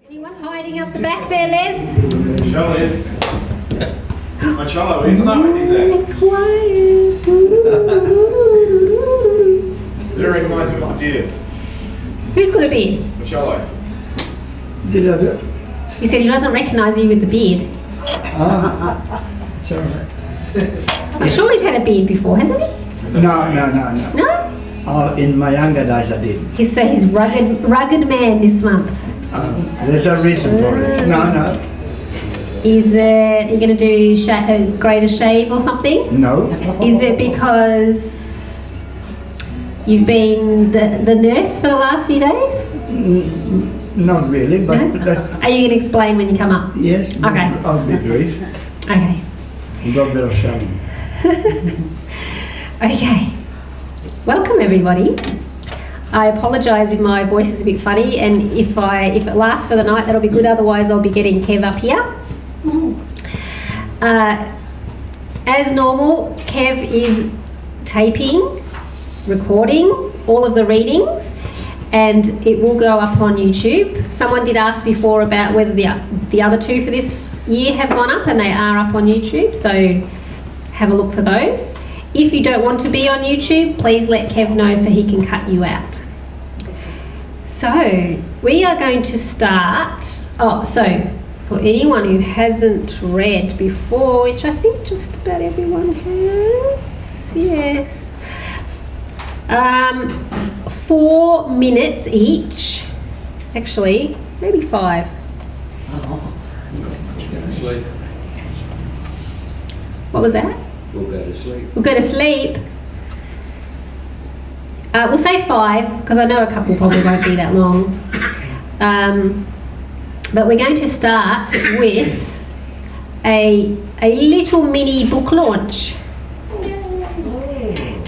Anyone hiding up the back there, Les? Charlie is. My cello is not, is it? Quiet. You don't recognise him with the beard. Who's got a beard? My cello. Did I do it? He said he doesn't recognise you with the beard. Ah, it's all right. I'm sure he's had a beard before, hasn't he? No. No? Oh, in my younger days I did. He's rugged man this month. There's a reason for it. No. Is it, you're going to do a greater shave or something? No. Is it because you've been the nurse for the last few days? Not really, but No? that's... Are you going to explain when you come up? Yes, Okay. I'll be brief. Okay. You got a bit of selling. Okay. Welcome everybody. I apologise if my voice is a bit funny, and if it lasts for the night, that'll be good. Otherwise, I'll be getting Kev up here. As normal, Kev is taping, recording all of the readings, and it will go up on YouTube. Someone did ask before about whether the other two for this year have gone up, and they are up on YouTube, so have a look for those. If you don't want to be on YouTube, please let Kev know so he can cut you out. So, we are going to start... so, for anyone who hasn't read before, which I think just about everyone has, yes. 4 minutes each. Actually, maybe 5. What was that? We'll go to sleep. We'll go to sleep. We'll say 5, because I know a couple probably won't be that long. But we're going to start with a little mini book launch.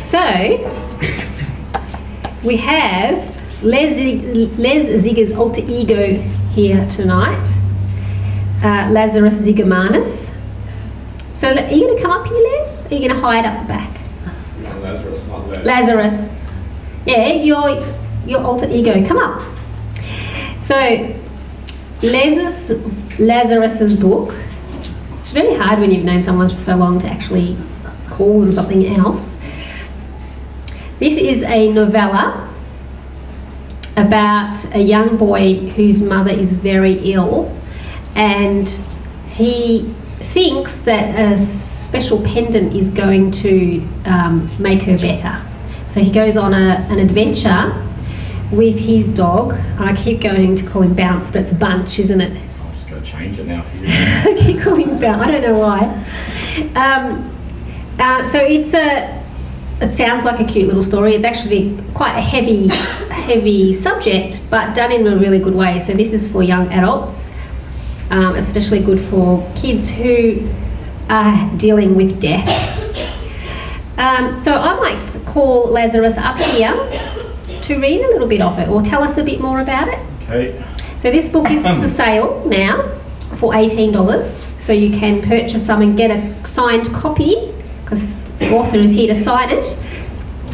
So, we have Les Zigger's alter ego here tonight, Lazarus Zigermanus. So, are you going to come up here, Les? Or are you going to hide up the back? No, Lazarus, not that. Lazarus. Yeah, your alter ego. Come up. So, Lazarus's book. It's very hard when you've known someone for so long to actually call them something else. This is a novella about a young boy whose mother is very ill, and he thinks that a special pendant is going to make her better. So he goes on an adventure with his dog. I keep going to call him Bounce, but it's Bunch, isn't it? I'm just going to change it now for you. I keep calling him Bounce. I don't know why. So it sounds like a cute little story. It's actually quite a heavy subject, but done in a really good way. So this is for young adults, especially good for kids who are dealing with death. So I might call Lazarus up here to read a little bit of it, or tell us a bit more about it. Okay. So this book is for sale now for $18. So you can purchase some and get a signed copy, because the author is here to sign it.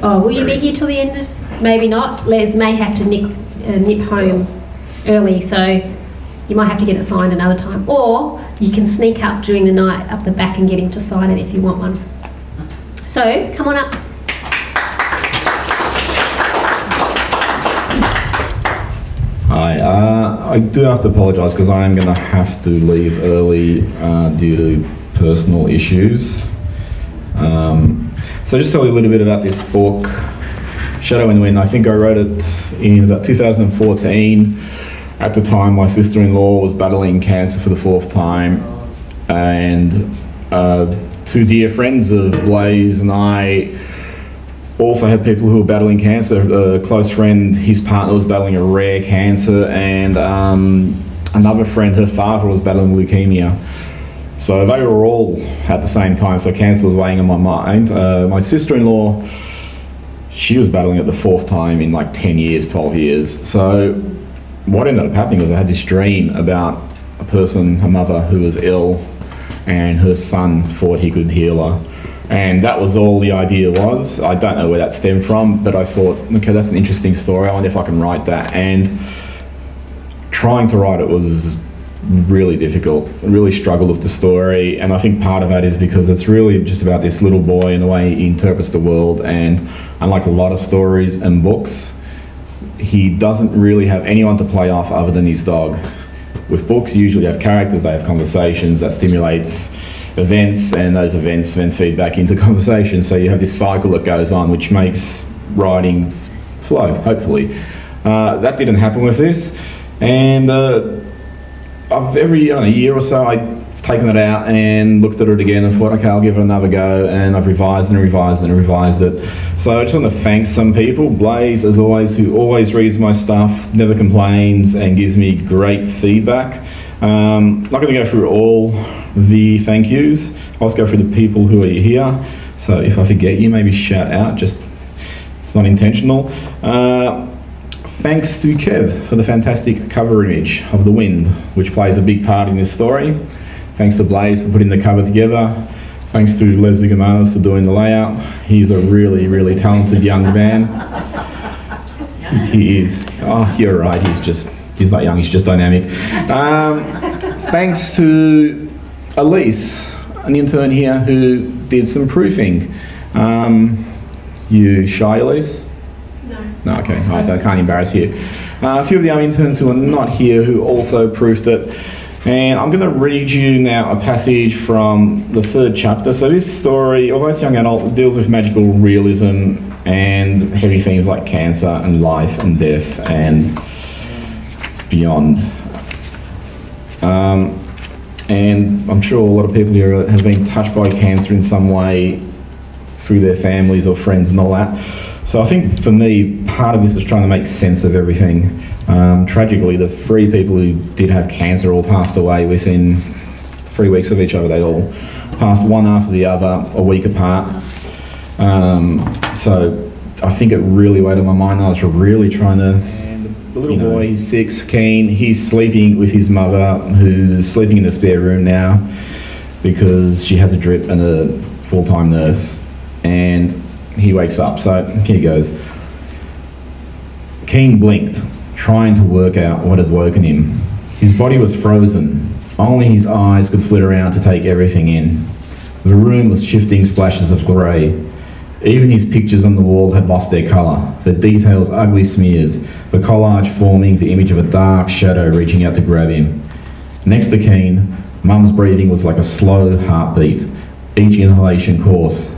Oh, will you be here till the end? Maybe not. Les may have to nip home early, so you might have to get it signed another time. Or you can sneak up during the night up the back and get him to sign it if you want one. So, come on up. Hi, I do have to apologise because I am going to have to leave early due to personal issues. So just tell you a little bit about this book, Shadow and Wind. I think I wrote it in about 2014. At the time, my sister-in-law was battling cancer for the 4th time, and 2 dear friends of Blaise and I also had people who were battling cancer. A close friend, his partner was battling a rare cancer, and another friend, her father was battling leukemia. So they were all at the same time, so cancer was weighing on my mind. My sister-in-law, she was battling it the 4th time in like 10 years, 12 years. So what ended up happening was I had this dream about a person, a mother who was ill, and her son thought he could heal her. And that was all the idea was. I don't know where that stemmed from, but I thought, okay, that's an interesting story. I wonder if I can write that. And trying to write it was really difficult. I really struggled with the story, and I think part of that is because it's really just about this little boy and the way he interprets the world, and unlike a lot of stories and books, he doesn't really have anyone to play off other than his dog. With books, you usually have characters, they have conversations, that stimulates events, and those events then feed back into conversation, so you have this cycle that goes on, which makes writing flow, hopefully. That didn't happen with this, and every year or so I've taken it out and looked at it again and thought, okay, I'll give it another go, and I've revised and revised and revised it. So I just want to thank some people. Blaise, as always, who always reads my stuff, never complains, and gives me great feedback. Not going to go through all the thank yous. I'll just go through the people who are here. So if I forget you, maybe shout out, just, it's not intentional. Thanks to Kev for the fantastic cover image of the wind, which plays a big part in this story. Thanks to Blaise for putting the cover together. Thanks to Leslie Gamanis for doing the layout. He's a really, really talented young man. He is. Oh, you're right, he's not young, he's just dynamic. Thanks to Elise, an intern here who did some proofing. You shy, Elise? No, okay, I can't embarrass you. A few of the other interns who are not here who also proofed it. And I'm going to read you now a passage from the 3rd chapter. So this story, although it's young adult, deals with magical realism and heavy themes like cancer and life and death and beyond. And I'm sure a lot of people here have been touched by cancer in some way through their families or friends and all that. So I think for me, part of this is trying to make sense of everything. Tragically, the 3 people who did have cancer all passed away within 3 weeks of each other. They all passed one after the other, a week apart. So I think it really weighed on my mind. I was really trying to... And the little boy, he's 6, Keen, he's sleeping with his mother, who's sleeping in a spare room now because she has a drip and a full-time nurse. And he wakes up, so here he goes. Keen blinked, trying to work out what had woken him. His body was frozen. Only his eyes could flit around to take everything in. The room was shifting splashes of grey. Even his pictures on the wall had lost their colour, the details ugly smears, the collage forming the image of a dark shadow reaching out to grab him. Next to Keen, Mum's breathing was like a slow heartbeat, each inhalation coarse.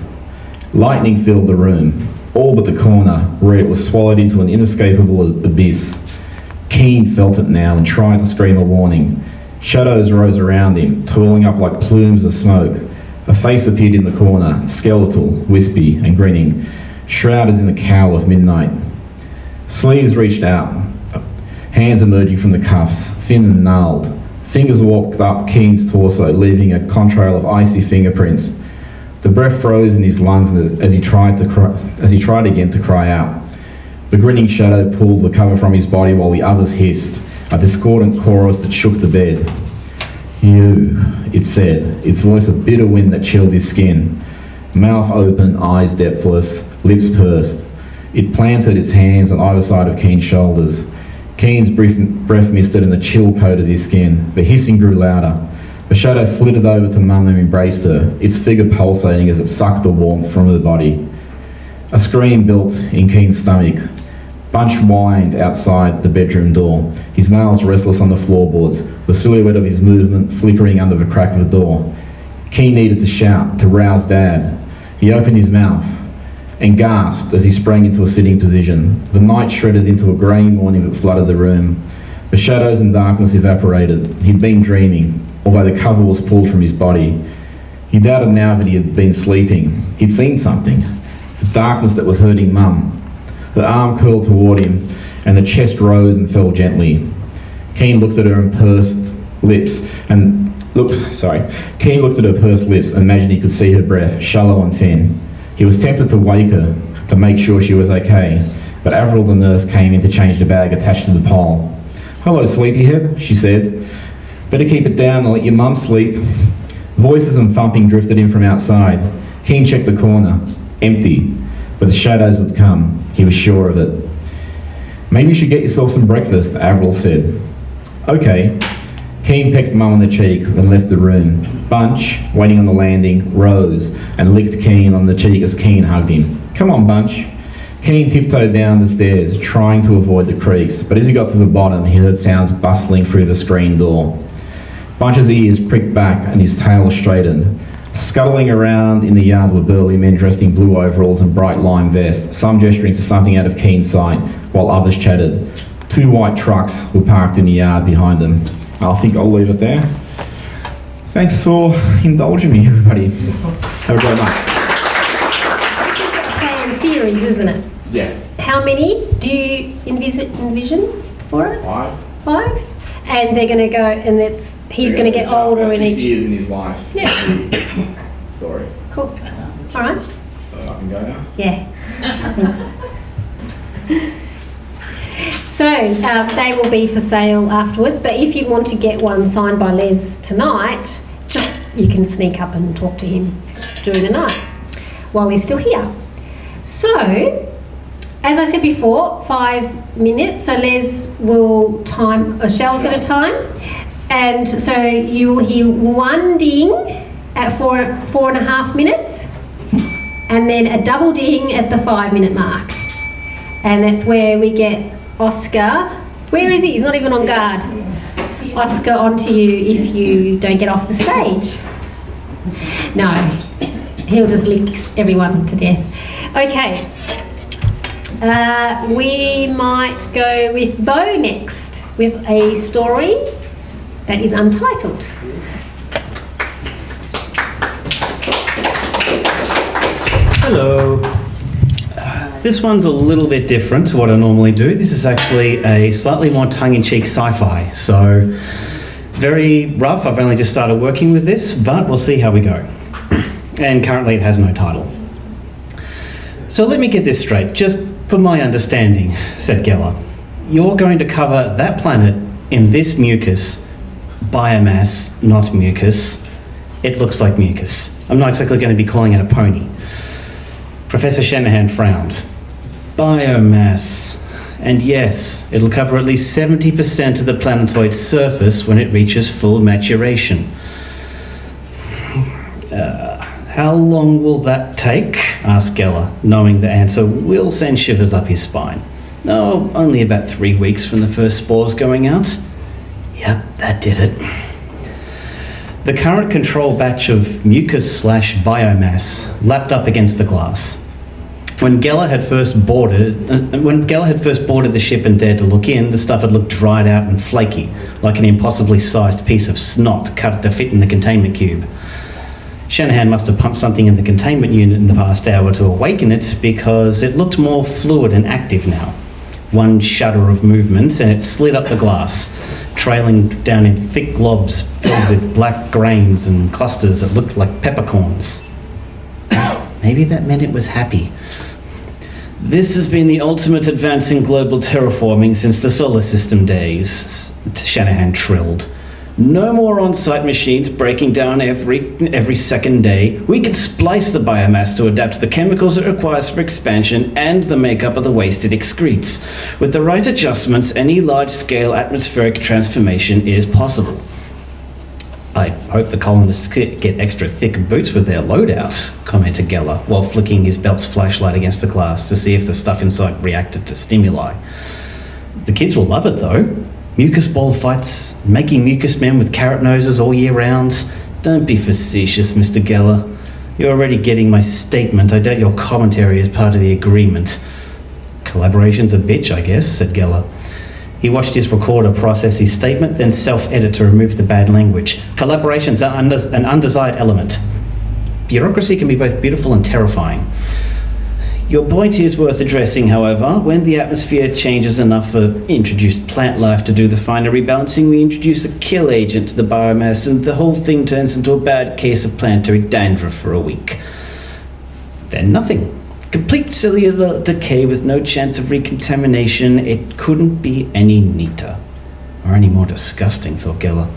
Lightning filled the room, all but the corner, where it was swallowed into an inescapable abyss. Keen felt it now and tried to scream a warning. Shadows rose around him, twirling up like plumes of smoke. A face appeared in the corner, skeletal, wispy and grinning, shrouded in the cowl of midnight. Sleeves reached out, hands emerging from the cuffs, thin and gnarled. Fingers walked up Keen's torso, leaving a contrail of icy fingerprints. The breath froze in his lungs as he tried again to cry out. The grinning shadow pulled the cover from his body while the others hissed, a discordant chorus that shook the bed. "You," it said, its voice a bitter wind that chilled his skin. Mouth open, eyes depthless, lips pursed. It planted its hands on either side of Keen's shoulders. Keen's breath misted and the chill coated his skin. The hissing grew louder. The shadow flitted over to Mum and embraced her, its figure pulsating as it sucked the warmth from her body. A scream built in Keen's stomach. Bunch whined outside the bedroom door, his nails restless on the floorboards, the silhouette of his movement flickering under the crack of the door. Keen needed to shout, to rouse Dad. He opened his mouth and gasped as he sprang into a sitting position. The night shredded into a grey morning that flooded the room. The shadows and darkness evaporated. He'd been dreaming, although the cover was pulled from his body. He doubted now that he had been sleeping. He'd seen something, the darkness that was hurting Mum. Her arm curled toward him, and the chest rose and fell gently. Keen looked at her and pursed lips, Keen looked at her pursed lips and imagined he could see her breath, shallow and thin. He was tempted to wake her, to make sure she was okay, but Avril the nurse came in to change the bag attached to the pole. "Hello, sleepyhead," she said. "Better keep it down and let your mum sleep." Voices and thumping drifted in from outside. Keen checked the corner. Empty. But the shadows would come. He was sure of it. "Maybe you should get yourself some breakfast," Avril said. Okay. Keen pecked Mum on the cheek and left the room. Bunch, waiting on the landing, rose and licked Keen on the cheek as Keen hugged him. Come on, Bunch. Keen tiptoed down the stairs, trying to avoid the creaks, but as he got to the bottom, he heard sounds bustling through the screen door. Bunch's ears pricked back and his tail straightened. Scuttling around in the yard were burly men dressed in blue overalls and bright lime vests, some gesturing to something out of Keen's sight, while others chatted. 2 white trucks were parked in the yard behind them. I think I'll leave it there. Thanks for indulging me, everybody. Have a great night. Fan series, isn't it? Yeah. How many do you envision for it? 5. 5? And they're going to go, and he's going to get older in each. years in his life. Yeah. Story. Cool. All right. So I can go now? Yeah. So they will be for sale afterwards, but if you want to get one signed by Les tonight, you can sneak up and talk to him during the night while he's still here. So, as I said before, 5 minutes, so Les will time, Shell's going to time, and so you will hear 1 ding at 4.5 minutes, and then a double ding at the 5-minute mark. And that's where we get Oscar. Where is he? He's not even on guard. Oscar onto you if you don't get off the stage. No, he'll just lick everyone to death. Okay, we might go with Bo next with a story that is untitled. Hello. This one's a little bit different to what I normally do. This is actually a slightly more tongue-in-cheek sci-fi, so very rough. I've only just started working with this, but we'll see how we go. And currently it has no title. So let me get this straight, just for my understanding, said Geller. You're going to cover that planet in this mucus, biomass, not mucus. It looks like mucus. I'm not exactly going to be calling it a pony. Professor Shanahan frowned. Biomass. And yes, it'll cover at least 70% of the planetoid's surface when it reaches full maturation. How long will that take? Asked Geller, knowing the answer will send shivers up his spine. No, only about 3 weeks from the first spores going out. Yep, that did it. The current control batch of mucus/biomass lapped up against the glass. When Geller had first boarded the ship and dared to look in, the stuff had looked dried out and flaky, like an impossibly sized piece of snot cut to fit in the containment cube. Shanahan must have pumped something in the containment unit in the past hour to awaken it, because it looked more fluid and active now. One shudder of movement and it slid up the glass, trailing down in thick globs filled with black grains and clusters that looked like peppercorns. Maybe that meant it was happy. This has been the ultimate advance in global terraforming since the solar system days, Shanahan trilled. No more on-site machines breaking down every second day. We can splice the biomass to adapt to the chemicals it requires for expansion and the makeup of the waste it excretes. With the right adjustments, any large-scale atmospheric transformation is possible. I hope the colonists get extra thick boots with their loadout, commented Geller, while flicking his belt's flashlight against the glass to see if the stuff inside reacted to stimuli. The kids will love it, though. Mucus ball fights, making mucus men with carrot noses all year rounds. Don't be facetious, Mr. Geller. You're already getting my statement. I doubt your commentary is part of the agreement. Collaboration's a bitch, I guess, said Geller. He watched his recorder process his statement, then self-edit to remove the bad language. Collaboration's an undesired element. Bureaucracy can be both beautiful and terrifying. Your point is worth addressing, however. When the atmosphere changes enough for introduced plant life to do the finer rebalancing, we introduce a kill agent to the biomass and the whole thing turns into a bad case of planetary dandruff for a week. Then nothing. Complete cellular decay with no chance of recontamination. It couldn't be any neater. Or any more disgusting, thought Geller.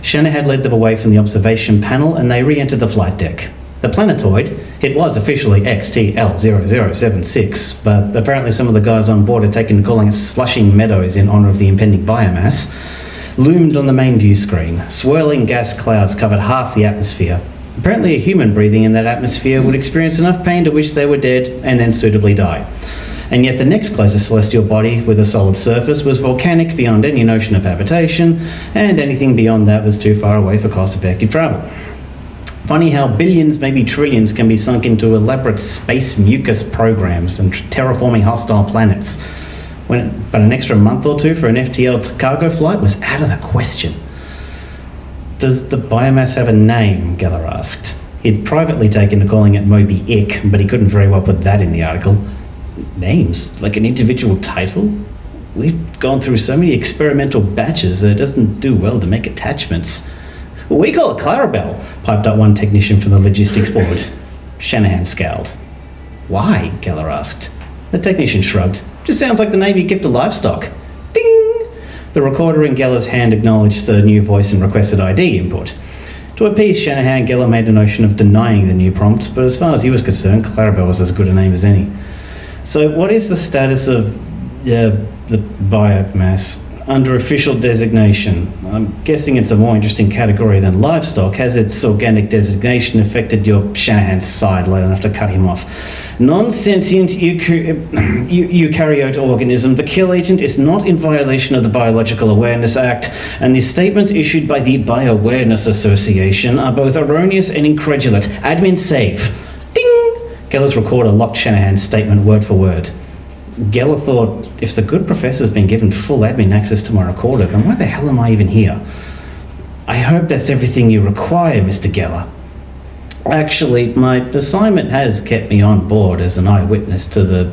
Shanahan led them away from the observation panel and they re-entered the flight deck. The planetoid, it was officially XTL0076, but apparently some of the guys on board had taken to calling it slushing meadows in honour of the impending biomass, loomed on the main view screen. Swirling gas clouds covered half the atmosphere. Apparently a human breathing in that atmosphere would experience enough pain to wish they were dead and then suitably die. And yet the next closest celestial body with a solid surface was volcanic beyond any notion of habitation, and anything beyond that was too far away for cost-effective travel. Funny how billions, maybe trillions, can be sunk into elaborate space mucus programs and terraforming hostile planets. But an extra month or two for an FTL cargo flight was out of the question. Does the biomass have a name? Geller asked. He'd privately taken to calling it Moby Ick, but he couldn't very well put that in the article. Names? Like an individual title? We've gone through so many experimental batches that it doesn't do well to make attachments. We call it Clarabelle, piped up one technician from the logistics board. Shanahan scowled. Why? Geller asked. The technician shrugged. Just sounds like the name you give to livestock. Ding! The recorder in Geller's hand acknowledged the new voice and requested ID input. To appease Shanahan, Geller made a notion of denying the new prompt, but as far as he was concerned, Clarabelle was as good a name as any. So what is the status of the biomass? Under official designation, I'm guessing it's a more interesting category than livestock. Has its organic designation affected your Shanahan's side late enough to cut him off? Non-sentient eukaryote organism, the kill agent is not in violation of the Biological Awareness Act, and the statements issued by the Bioawareness Association are both erroneous and incredulate. Admin save. Ding! Geller's recorder locked Shanahan's statement word for word. Geller thought, if the good professor's been given full admin access to my recorder, then why the hell am I even here? I hope that's everything you require, Mr. Geller. Actually, my assignment has kept me on board as an eyewitness to the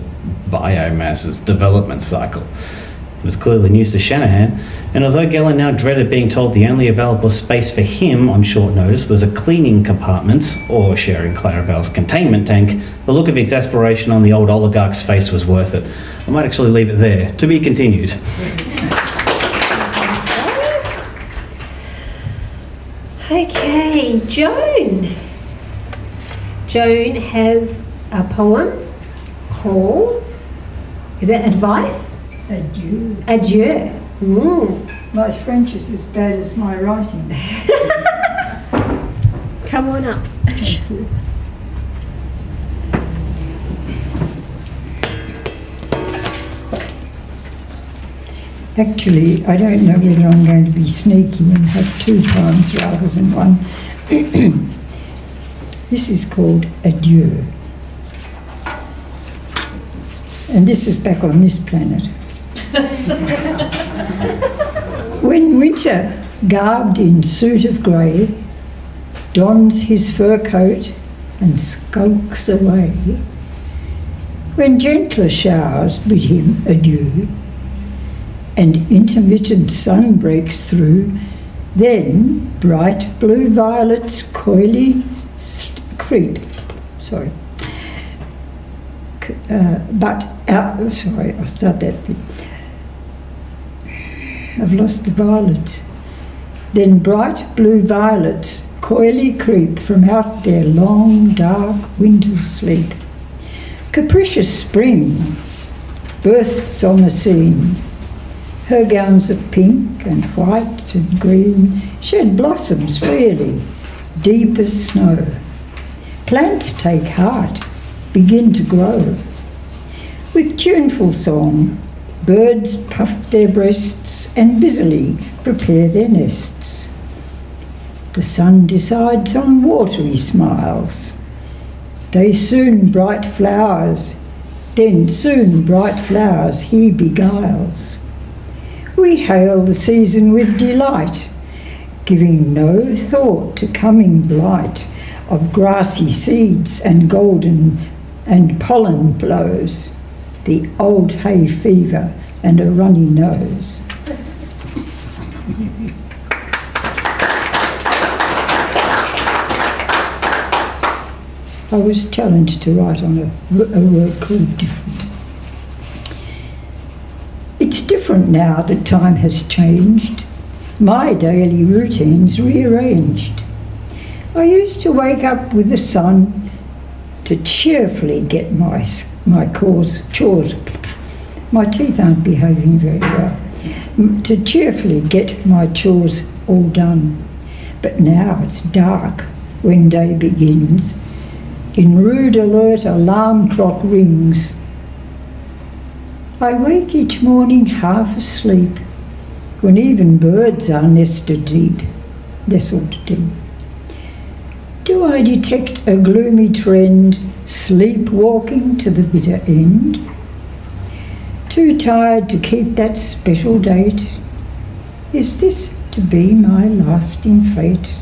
biomass's development cycle. It was clearly news to Shanahan, and although Geller now dreaded being told the only available space for him on short notice was a cleaning compartment or sharing Clarabelle's containment tank, the look of exasperation on the old oligarch's face was worth it. I might actually leave it there. To be continued. Okay, Joan. Joan has a poem called, is it Advice? Adieu. Adieu. My French is as bad as my writing. Come on up. Thank you. Actually, I don't know whether I'm going to be sneaky and have 2 poems rather than one. This is called Adieu. And this is back on this planet. When winter, garbed in suit of grey, dons his fur coat and skulks away, when gentler showers bid him adieu, and intermittent sun breaks through, then bright blue violets coyly creep. Sorry. Sorry, I'll start that bit. I've lost the violets. Then bright blue violets coyly creep from out their long, dark winter sleep. Capricious spring bursts on the scene. Her gowns of pink and white and green shed blossoms freely, deep as snow. Plants take heart, begin to grow. With tuneful song, birds puff their breasts and busily prepare their nests. The sun decides on watery smiles. Then soon bright flowers he beguiles. We hail the season with delight, giving no thought to coming blight of grassy seeds and golden and pollen blows, the old hay fever and a runny nose. I was challenged to write on a word called different. It's different now that time has changed, my daily routines rearranged. I used to wake up with the sun to cheerfully get my chores. My teeth aren't behaving very well. to cheerfully get my chores all done. But now it's dark when day begins. In rude alert, alarm clock rings. I wake each morning half asleep, when even birds are nestled deep. Do I detect a gloomy trend, sleepwalking to the bitter end? Too tired to keep that special date? Is this to be my lasting fate?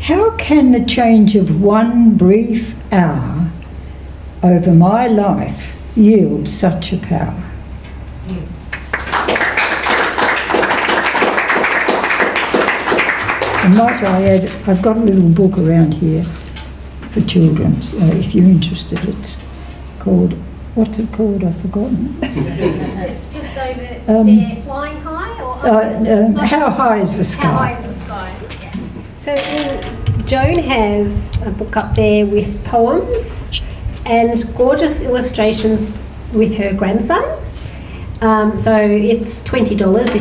How can the change of one brief hour over my life yield such a power? And might I add, I've got a little book around here for children, so if you're interested. It's called, what's it called? I've forgotten. It's just over there, Flying High? Or How High is the Sky? How High is the Sky, yeah. So Joan has a book up there with poems and gorgeous illustrations with her grandson. So it's $20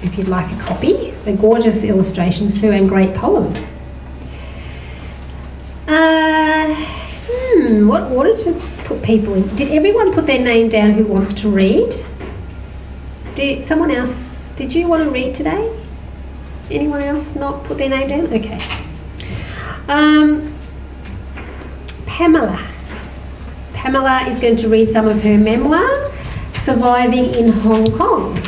if you'd like a copy. They're gorgeous illustrations too, and great poems. What order to put people in? Did everyone put their name down who wants to read? Did someone else? Did you want to read today? Anyone else not put their name down? Okay. Pamela is going to read some of her memoir, Surviving in Hong Kong.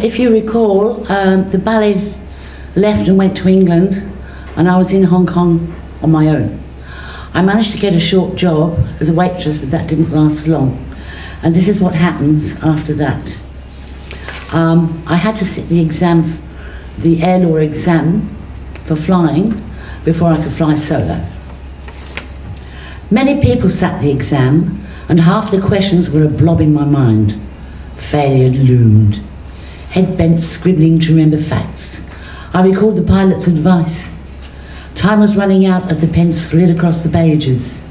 If you recall, the ballet left and went to England, and I was in Hong Kong on my own. I managed to get a short job as a waitress, but that didn't last long. And this is what happens after that. I had to sit the exam, the air law exam for flying before I could fly solo. Many people sat the exam, and half the questions were a blob in my mind. Failure loomed. Head bent, scribbling to remember facts. I recalled the pilot's advice. Time was running out as the pen slid across the pages.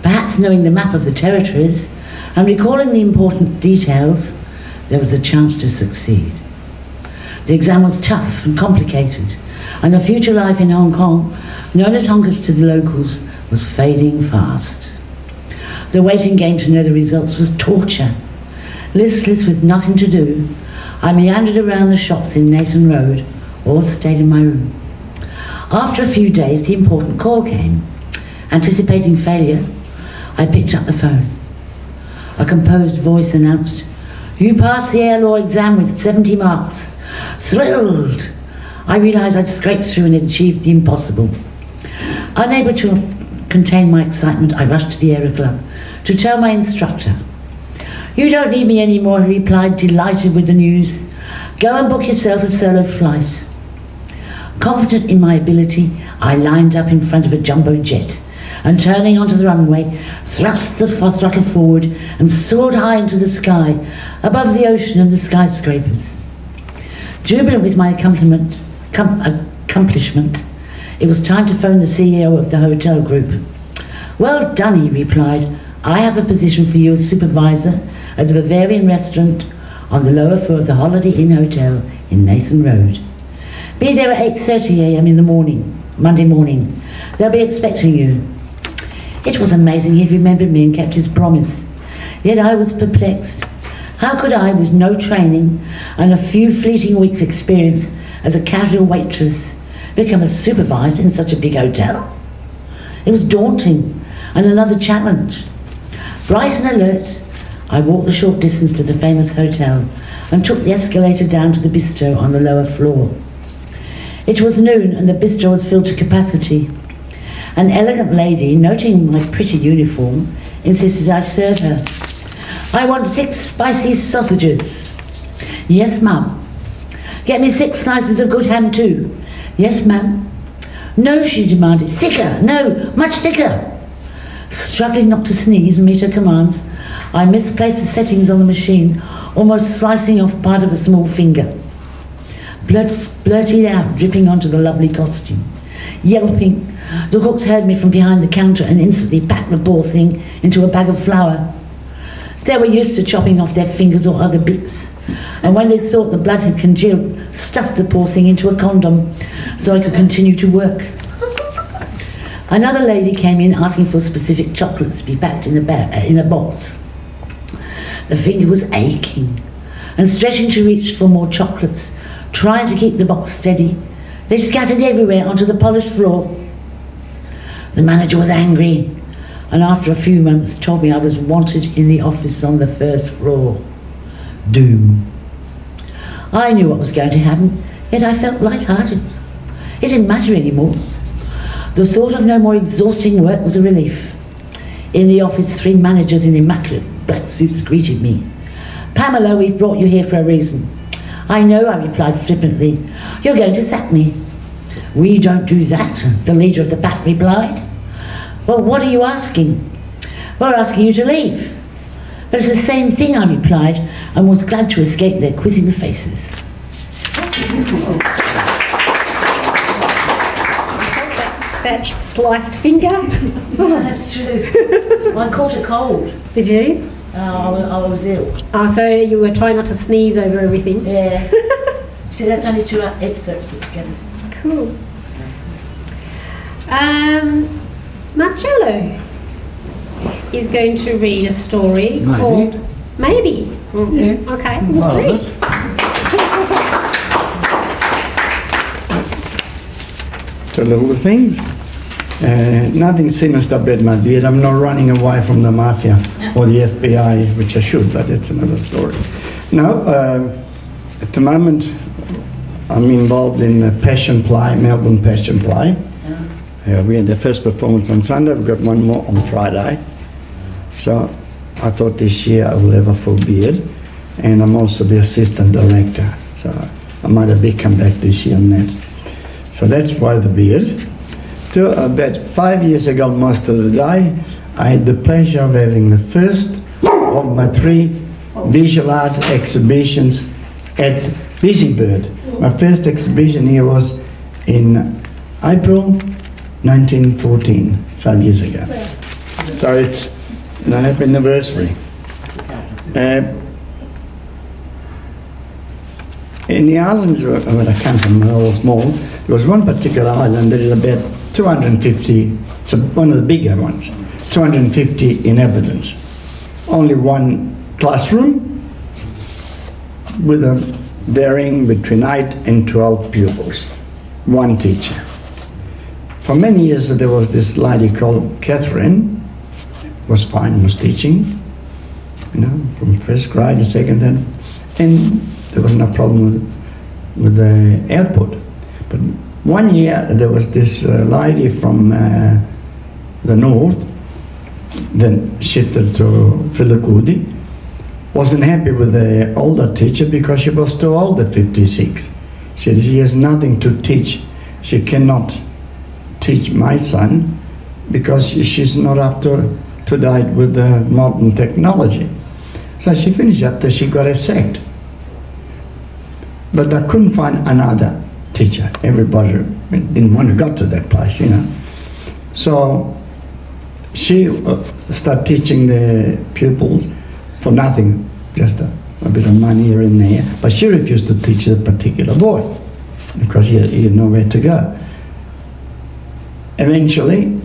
Perhaps knowing the map of the territories and recalling the important details, there was a chance to succeed. The exam was tough and complicated, and the future life in Hong Kong, known as honkers to the locals, was fading fast. The waiting game to know the results was torture. Listless with nothing to do, I meandered around the shops in Nathan Road or stayed in my room. After a few days, the important call came. Anticipating failure, I picked up the phone. A composed voice announced, "You passed the air law exam with 70 marks. Thrilled! I realised I'd scraped through and achieved the impossible. Unable to contain my excitement, I rushed to the Aero Club to tell my instructor. "You don't need me anymore," he replied, delighted with the news. "Go and book yourself a solo flight." Confident in my ability, I lined up in front of a jumbo jet and, turning onto the runway, thrust the throttle forward and soared high into the sky, above the ocean and the skyscrapers. Jubilant with my accomplishment, it was time to phone the CEO of the hotel group. "Well done," he replied. "I have a position for you as supervisor at the Bavarian restaurant on the lower floor of the Holiday Inn Hotel in Nathan Road. Be there at 8:30 a.m. in the morning, Monday morning. They'll be expecting you." It was amazing he'd remembered me and kept his promise. Yet I was perplexed. How could I, with no training and a few fleeting weeks' experience as a casual waitress, become a supervisor in such a big hotel? It was daunting and another challenge. Bright and alert, I walked the short distance to the famous hotel and took the escalator down to the bistro on the lower floor. It was noon and the bistro was filled to capacity. An elegant lady, noting my pretty uniform, insisted I serve her. "I want 6 spicy sausages." "Yes, ma'am." "Get me 6 slices of good ham too." "Yes, ma'am." "No," she demanded. "Thicker, no, much thicker." Struggling not to sneeze and meet her commands, I misplaced the settings on the machine, almost slicing off part of a small finger. blurted out, dripping onto the lovely costume. Yelping, the cooks heard me from behind the counter and instantly packed the poor thing into a bag of flour. They were used to chopping off their fingers or other bits, and when they thought the blood had congealed, stuffed the poor thing into a condom so I could continue to work. Another lady came in asking for specific chocolates to be packed in a box. The finger was aching, and stretching to reach for more chocolates, trying to keep the box steady, they scattered everywhere onto the polished floor. The manager was angry, and after a few moments told me I was wanted in the office on the first floor. Doom. I knew what was going to happen, yet I felt light-hearted. It didn't matter anymore. The thought of no more exhausting work was a relief. In the office, 3 managers in immaculate black suits greeted me. "Pamela, we've brought you here for a reason." "I know," I replied flippantly. "You're going to sack me." "We don't do that," the leader of the pack replied. "Well, what are you asking?" "We're asking you to leave." "But it's the same thing," I replied, and was glad to escape their quizzing faces. That sliced finger. That's true. I caught a cold. Did you? I was ill. Oh, so you were trying not to sneeze over everything? Yeah. See, that's only 2 episodes put together. Cool. Marcello is going to read a story called... Maybe? Yeah. Okay, we'll see. So little things. Nothing sinister about my beard. I'm not running away from the mafia or the FBI, which I should, but that's another story. Now, at the moment, I'm involved in a passion play, Melbourne Passion Play. We had the first performance on Sunday. We've got one more on Friday. So I thought this year I will have a full beard, and I'm also the assistant director. So I might have big come back this year on that. So that's why the beard. About 5 years ago, most of the day, I had the pleasure of having the first of my 3 visual art exhibitions at Busybird. My first exhibition here was in April 1914, 5 years ago. So it's a happy anniversary. In the islands where I come from, all small, there was one particular island that is about 250, it's one of the bigger ones, 250 inhabitants. Only one classroom with a varying between 8 and 12 pupils, one teacher. For many years there was this lady called Catherine, was fine, was teaching, you know, from first grade to second, and there was no problem with the output. But one year there was this lady from the north, then shifted to Philokudi, wasn't happy with the older teacher because she was too old at 56. She said she has nothing to teach. She cannot teach my son because she's not up to date with the modern technology. So she finished up there, she got her sacked. But I couldn't find another teacher. Everybody didn't want to go to that place, you know. So she started teaching the pupils for nothing, just a bit of money here and there. But she refused to teach a particular boy because he had nowhere to go. Eventually,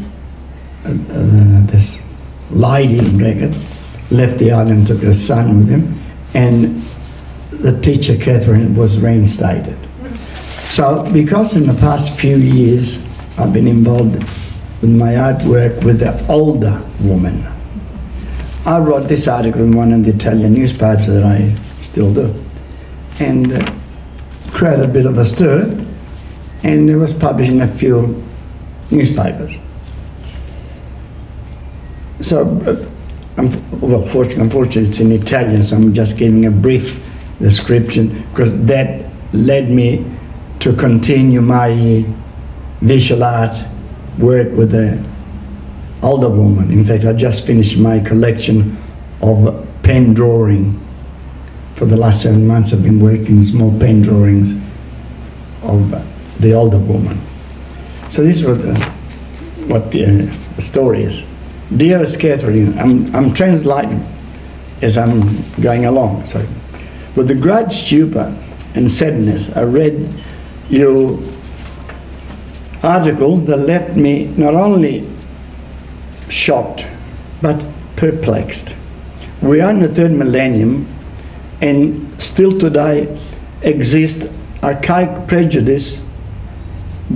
this lady in bracket left the island, took her son with him, and the teacher, Catherine, was reinstated. So, because in the past few years I've been involved with my artwork with the older woman, I wrote this article in one of the Italian newspapers that I still do, and created a bit of a stir, and it was published in a few newspapers. So, unfortunately it's in Italian, so I'm just giving a brief description because that led me to continue my visual art work with the older woman. In fact, I just finished my collection of pen drawing. For the last 7 months I've been working small pen drawings of the older woman. So this was what the story is. Dearest Catherine, I'm translating as I'm going along. So, with the great stupor and sadness, I read your article that left me not only shocked but perplexed. We are in the third millennium, and still today exists archaic prejudice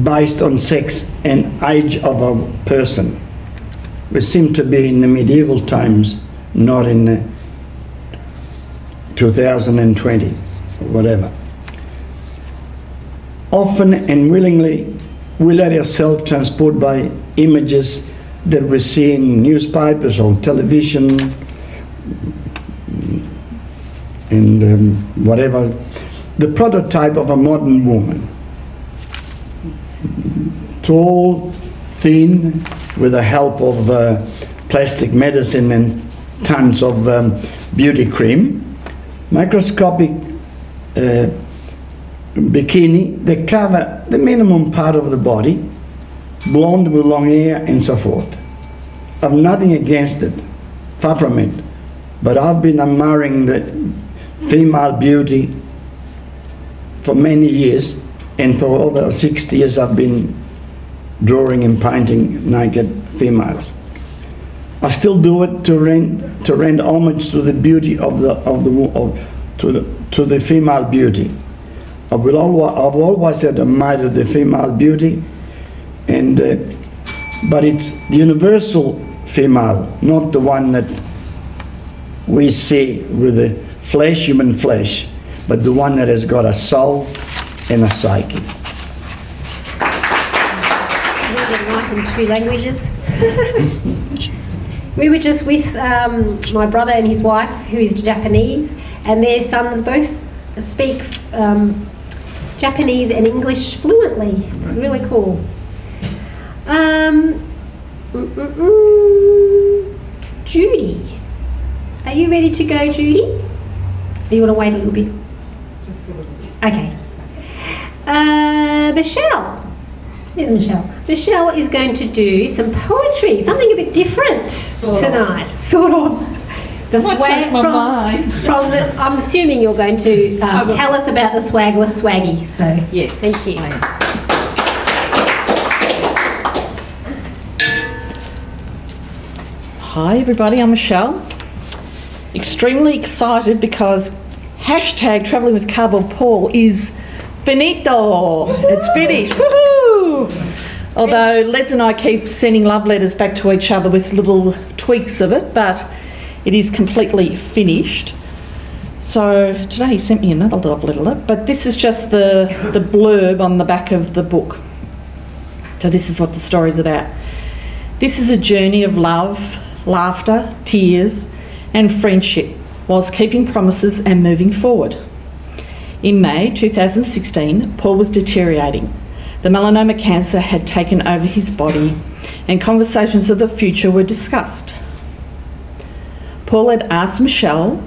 based on sex and age of a person. We seem to be in the medieval times, not in 2020, whatever. Often and willingly, we let ourselves transport by images that we see in newspapers or television and whatever. The prototype of a modern woman. Tall, thin, with the help of plastic medicine and tons of beauty cream. Microscopic bikini that cover the minimum part of the body, blonde with long hair and so forth. I've nothing against it, far from it, but I've been admiring the female beauty for many years, and for over 60 years I've been drawing and painting naked females. I still do it to render homage to the beauty to the female beauty. I've always admired the female beauty, and but it's the universal female, not the one that we see with the flesh, human flesh, but the one that has got a soul and a psyche. Write in 2 languages. We were just with my brother and his wife, who is Japanese, and their sons both speak Japanese and English fluently. It's really cool. Judy, are you ready to go, Judy? Or you want to wait a little bit? Just a little bit. Okay. Michelle. There's Michelle. Michelle is going to do some poetry, something a bit different tonight. Sort of. The swag from the. I'm assuming you're going to tell us about the swagless swaggy. So yes, thank you. Hi everybody, I'm Michelle. Extremely excited because hashtag Travelling with Cardboard Paul is finito. It's finished. Woohoo! Although Les and I keep sending love letters back to each other with little tweaks of it, but it is completely finished. So today he sent me another love letter, but this is just the blurb on the back of the book. So this is what the story's about. This is a journey of love, laughter, tears and friendship whilst keeping promises and moving forward. In May 2016, Paul was deteriorating. The melanoma cancer had taken over his body and conversations of the future were discussed. Paul had asked Michelle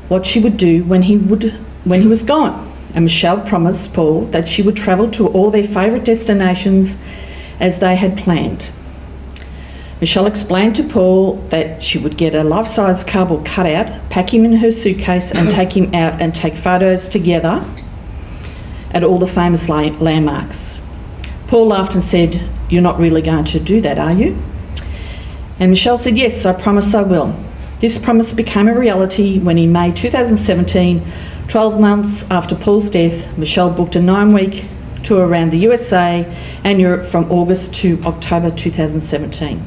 what she would do when he was gone, and Michelle promised Paul that she would travel to all their favourite destinations as they had planned. Michelle explained to Paul that she would get a life-size cardboard cutout, pack him in her suitcase and take him out and take photos together at all the famous landmarks. Paul laughed and said, "You're not really going to do that, are you?" And Michelle said, "Yes, I promise I will." This promise became a reality when in May 2017, 12 months after Paul's death, Michelle booked a 9-week tour around the USA and Europe from August to October 2017.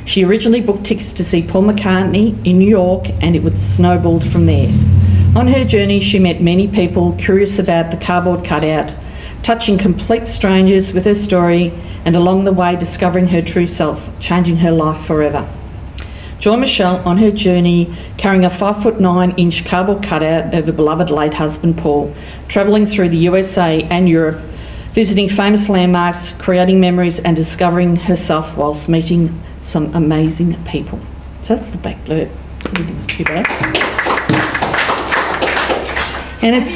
She originally booked tickets to see Paul McCartney in New York, and it would snowballed from there. On her journey, she met many people curious about the cardboard cutout, touching complete strangers with her story, and along the way discovering her true self, changing her life forever. Join Michelle on her journey, carrying a 5'9" cardboard cutout of her beloved late husband Paul, travelling through the USA and Europe, visiting famous landmarks, creating memories and discovering herself whilst meeting some amazing people. So that's the back blurb. I didn't think it was too bad. And and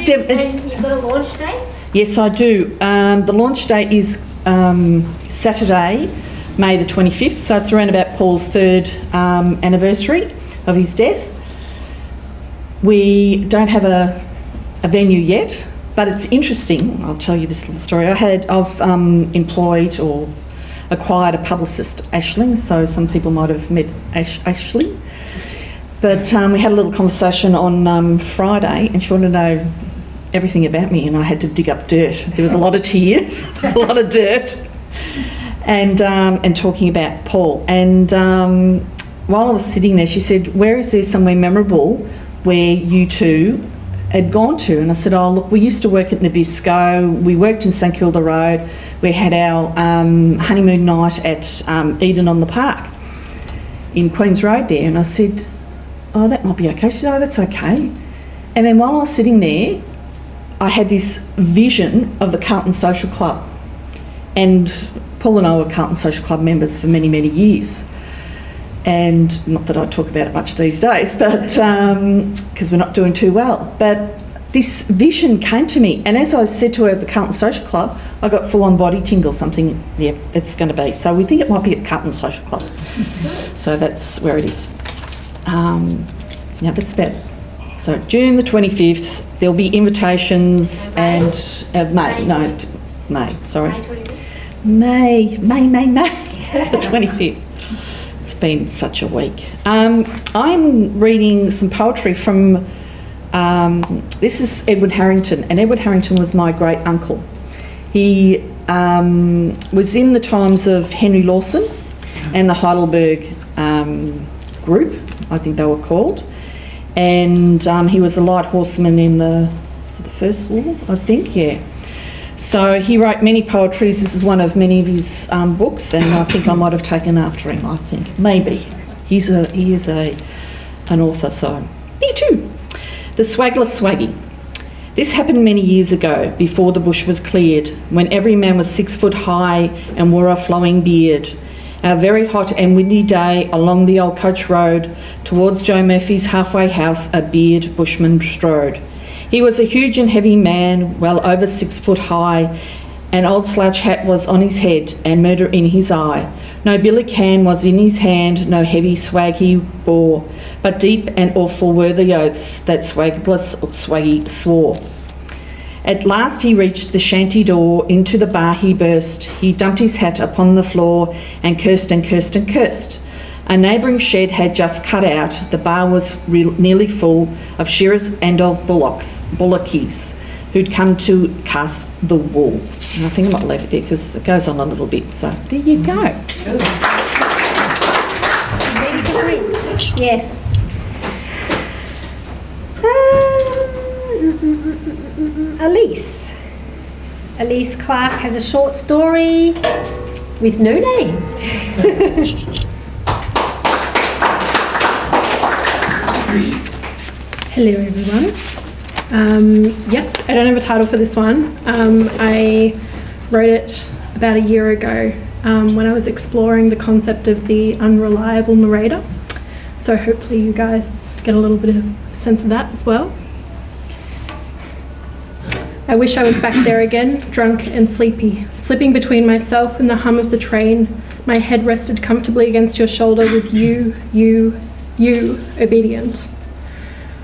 you've got a launch date? Yes, I do. The launch date is Saturday, May the 25th, so it's around about Paul's 3rd anniversary of his death. We don't have a venue yet, but it's interesting. I'll tell you this little story. I've employed or acquired a publicist, Aisling, so some people might have met Ashley. But we had a little conversation on Friday, and she wanted to know everything about me, and I had to dig up dirt. There was a lot of tears, a lot of dirt, and talking about Paul. And while I was sitting there, she said, "Where is there somewhere memorable where you two had gone to?" And I said, "Oh, look, we used to work at Nabisco. We worked in St Kilda Road. We had our honeymoon night at Eden on the Park in Queen's Road there." And I said, "Oh, that might be okay." She said, "Oh, that's okay." And then while I was sitting there, I had this vision of the Carlton Social Club. And Paul and I were Carlton Social Club members for many, many years. And not that I talk about it much these days, but because we're not doing too well. But this vision came to me. And as I said to her at the Carlton Social Club, I got full-on body tingle, something, yeah, it's going to be. So we think it might be at Carlton Social Club. So that's where it is. Now that's about, so June the 25th, there'll be invitations and, May, sorry. May, the 25th. It's been such a week. I'm reading some poetry from, this is Edward Harrington, and Edward Harrington was my great uncle. He was in the times of Henry Lawson and the Heidelberg group, I think they were called, and he was a light horseman in the First War, I think, yeah. So he wrote many poetries. This is one of many of his books, and I think I might have taken after him, I think. Maybe. He is an author, so me too. The Swagless Swaggy. This happened many years ago, before the bush was cleared, when every man was 6 foot high and wore a flowing beard. A very hot and windy day along the old coach road, towards Joe Murphy's halfway house, a beard bushman strode. He was a huge and heavy man, well over 6 foot high. An old slouch hat was on his head, and murder in his eye. No billy can was in his hand, no heavy swag he bore, but deep and awful were the oaths that Swagless Swaggy swore. At last he reached the shanty door, into the bar he burst. He dumped his hat upon the floor, and cursed and cursed and cursed. A neighbouring shed had just cut out. The bar was nearly full of shearers and of bullockies who'd come to cast the wool. And I think I might leave it there because it goes on a little bit. So there you go. Yes. Elise Clark has a short story with no name. Hello everyone. Yes, I don't have a title for this one. I wrote it about a year ago when I was exploring the concept of the unreliable narrator. So hopefully you guys get a little bit of a sense of that as well. I wish I was back there again, drunk and sleepy, slipping between myself and the hum of the train. My head rested comfortably against your shoulder with you, obedient.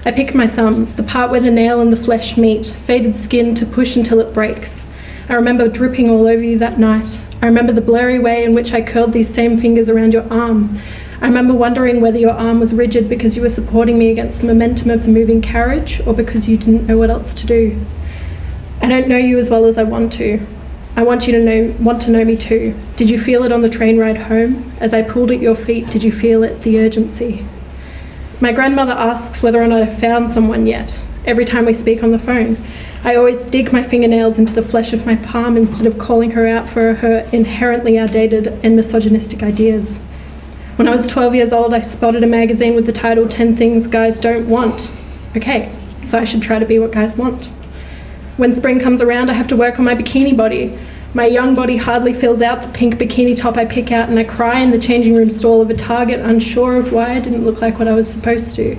I pick my thumbs, the part where the nail and the flesh meet, faded skin to push until it breaks. I remember dripping all over you that night. I remember the blurry way in which I curled these same fingers around your arm. I remember wondering whether your arm was rigid because you were supporting me against the momentum of the moving carriage, or because you didn't know what else to do. I don't know you as well as I want to. I want you to want to know me too. Did you feel it on the train ride home? As I pulled at your feet, did you feel it, the urgency? My grandmother asks whether or not I've found someone yet. Every time we speak on the phone, I always dig my fingernails into the flesh of my palm instead of calling her out for her inherently outdated and misogynistic ideas. When I was 12 years old, I spotted a magazine with the title 10 Things Guys Don't Want. Okay, so I should try to be what guys want. When spring comes around, I have to work on my bikini body. My young body hardly fills out the pink bikini top I pick out, and I cry in the changing room stall of a Target, unsure of why I didn't look like what I was supposed to.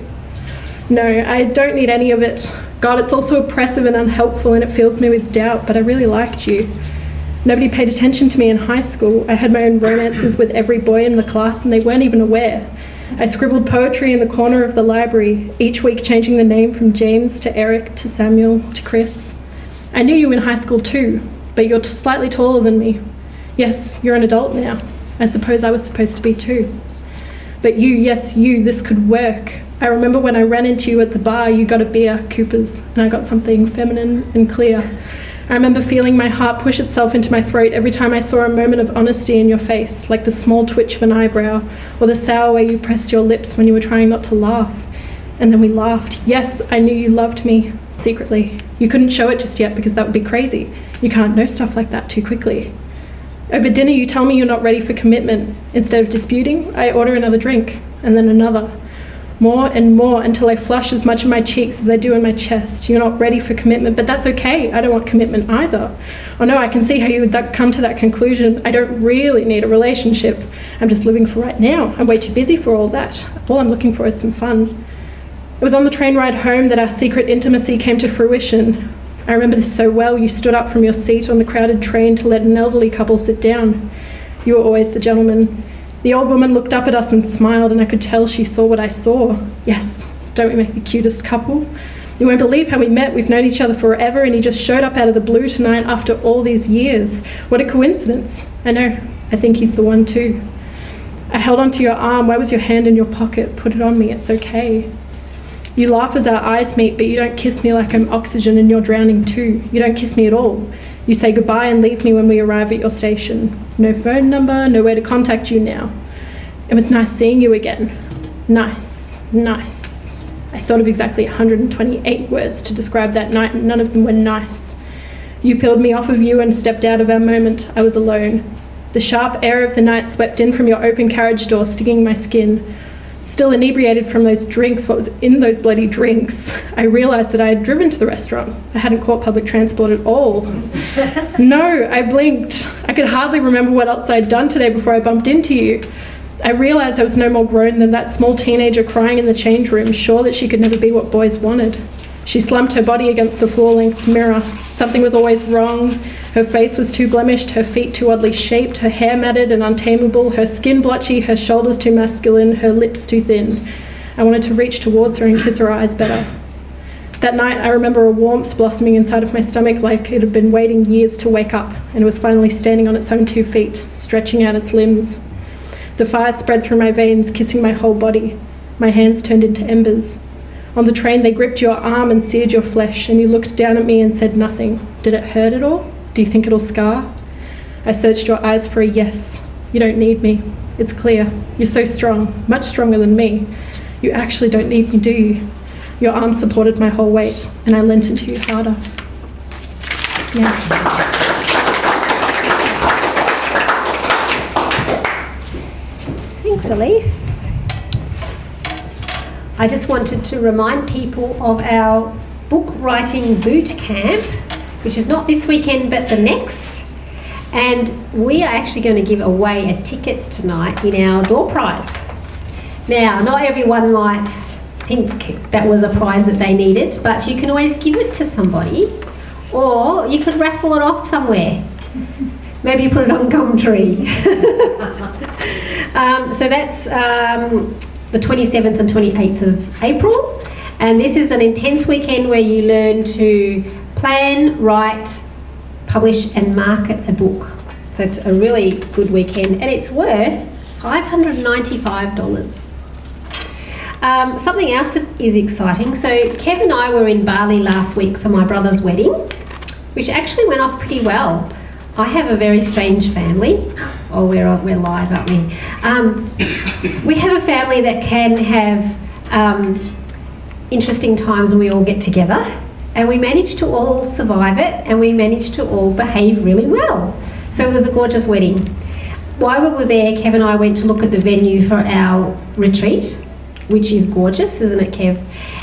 No, I don't need any of it. God, it's also oppressive and unhelpful, and it fills me with doubt, but I really liked you. Nobody paid attention to me in high school. I had my own romances with every boy in the class, and they weren't even aware. I scribbled poetry in the corner of the library, each week changing the name from James to Eric to Samuel to Chris. I knew you in high school too, but you're slightly taller than me. Yes, you're an adult now. I suppose I was supposed to be too. But you, yes, you, this could work. I remember when I ran into you at the bar, you got a beer, Cooper's, and I got something feminine and clear. I remember feeling my heart push itself into my throat every time I saw a moment of honesty in your face, like the small twitch of an eyebrow, or the sour way you pressed your lips when you were trying not to laugh. And then we laughed. Yes, I knew you loved me, secretly. You couldn't show it just yet because that would be crazy. You can't know stuff like that too quickly. Over dinner, you tell me you're not ready for commitment. Instead of disputing, I order another drink, and then another. More and more until I flush as much in my cheeks as I do in my chest. You're not ready for commitment, but that's okay. I don't want commitment either. Oh no, I can see how you would come to that conclusion. I don't really need a relationship. I'm just living for right now. I'm way too busy for all that. All I'm looking for is some fun. It was on the train ride home that our secret intimacy came to fruition. I remember this so well. You stood up from your seat on the crowded train to let an elderly couple sit down. You were always the gentleman. The old woman looked up at us and smiled, and I could tell she saw what I saw. Yes, don't we make the cutest couple? You won't believe how we met. We've known each other forever, and he just showed up out of the blue tonight after all these years. What a coincidence. I know. I think he's the one too. I held onto your arm. Why was your hand in your pocket? Put it on me. It's okay. You laugh as our eyes meet, but you don't kiss me like I'm oxygen and you're drowning too. You don't kiss me at all. You say goodbye and leave me when we arrive at your station. No phone number, no way to contact you now. It was nice seeing you again. Nice, nice. I thought of exactly 128 words to describe that night, and none of them were nice. You peeled me off of you and stepped out of our moment. I was alone. The sharp air of the night swept in from your open carriage door, stinging my skin. Still inebriated from those drinks, what was in those bloody drinks, I realised that I had driven to the restaurant. I hadn't caught public transport at all. No, I blinked. I could hardly remember what else I'd done today before I bumped into you. I realised I was no more grown than that small teenager crying in the change room, sure that she could never be what boys wanted. She slumped her body against the floor-length mirror. Something was always wrong. Her face was too blemished, her feet too oddly shaped, her hair matted and untamable, her skin blotchy, her shoulders too masculine, her lips too thin. I wanted to reach towards her and kiss her eyes better. That night, I remember a warmth blossoming inside of my stomach like it had been waiting years to wake up, and it was finally standing on its own 2 feet, stretching out its limbs. The fire spread through my veins, kissing my whole body. My hands turned into embers. On the train, they gripped your arm and seared your flesh, and you looked down at me and said nothing. Did it hurt at all? Do you think it'll scar? I searched your eyes for a yes. You don't need me. It's clear. You're so strong, much stronger than me. You actually don't need me, do you? Your arm supported my whole weight, and I leant into you harder. Yeah. Thanks, Elise. I just wanted to remind people of our book writing boot camp, which is not this weekend but the next. And we are actually going to give away a ticket tonight in our door prize. Now, not everyone might think that was a prize that they needed, but you can always give it to somebody, or you could raffle it off somewhere. Maybe put it on Gumtree. So that's the 27th and 28th of April, and this is an intense weekend where you learn to plan, write, publish and market a book. So it's a really good weekend, and it's worth $595. Something else that is exciting, so Kev and I were in Bali last week for my brother's wedding, which actually went off pretty well. I have a very strange family. Oh, we're live, aren't we? We have a family that can have interesting times when we all get together, and we managed to all survive it, and we managed to all behave really well. So it was a gorgeous wedding. While we were there, Kev and I went to look at the venue for our retreat, which is gorgeous, isn't it, Kev?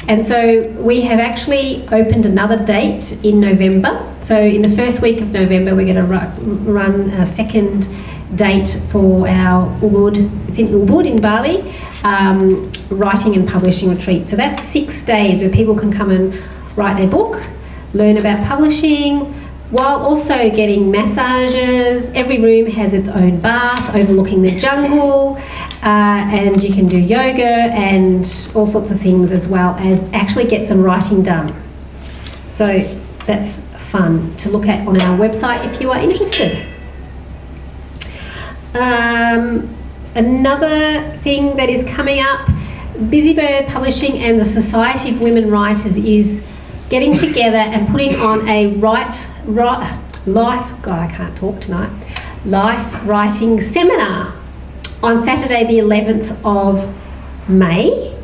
And so we have actually opened another date in November. So in the first week of November, we're going to run a second date for our Ubud, it's in Ubud in Bali, writing and publishing retreat. So that's 6 days where people can come and write their book, learn about publishing, while also getting massages. Every room has its own bath overlooking the jungle, and you can do yoga and all sorts of things, as well as actually get some writing done. So that's fun to look at on our website if you are interested. Another thing that is coming up, Busybird Publishing and the Society of Women Writers is getting together and putting on a life writing seminar on Saturday the 11th of May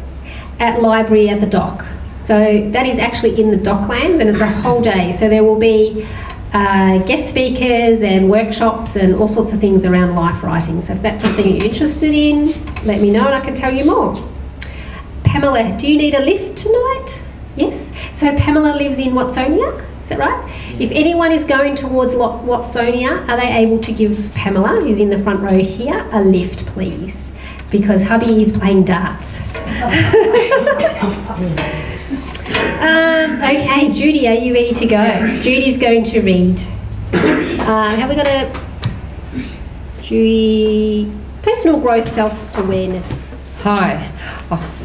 at Library at the Dock. So that is actually in the Docklands, and it's a whole day. So there will be guest speakers and workshops and all sorts of things around life writing. So if that's something you're interested in, let me know and I can tell you more. Pamela, do you need a lift tonight? Yes. So Pamela lives in Watsonia, is that right? Yeah. If anyone is going towards Watsonia, are they able to give Pamela, who's in the front row here, a lift, please? Because hubby is playing darts. Okay, Judy, are you ready to go? Judy's going to read. Have we got a Judy personal growth, self-awareness? Hi,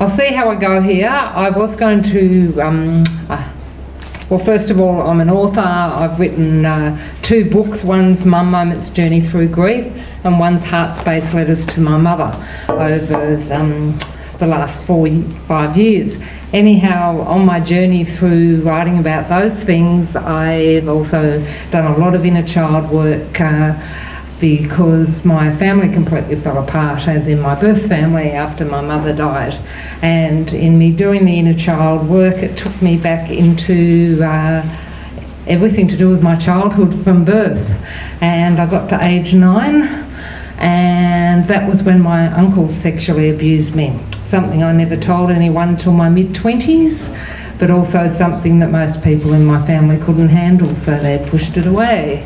I'll see how I go here. I was going to, well, first of all, I'm an author. I've written 2 books. One's Mum Moments Journey Through Grief, and one's Heart Space Letters to My Mother over the last 5 years. Anyhow, on my journey through writing about those things, I've also done a lot of inner child work because my family completely fell apart, as in my birth family, after my mother died. And in me doing the inner child work, it took me back into everything to do with my childhood from birth. And I got to age 9, and that was when my uncle sexually abused me. Something I never told anyone until my mid-20s, but also something that most people in my family couldn't handle, so they pushed it away.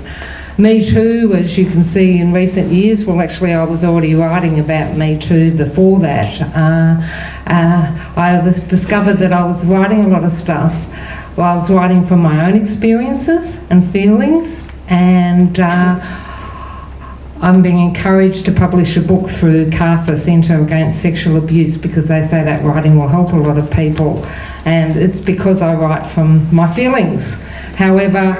Me Too, as you can see in recent years, well, actually I was already writing about Me Too before that. I discovered that I was writing a lot of stuff. Well, I was writing from my own experiences and feelings, and I'm being encouraged to publish a book through CASA, Centre Against Sexual Abuse, because they say that writing will help a lot of people, and it's because I write from my feelings. However,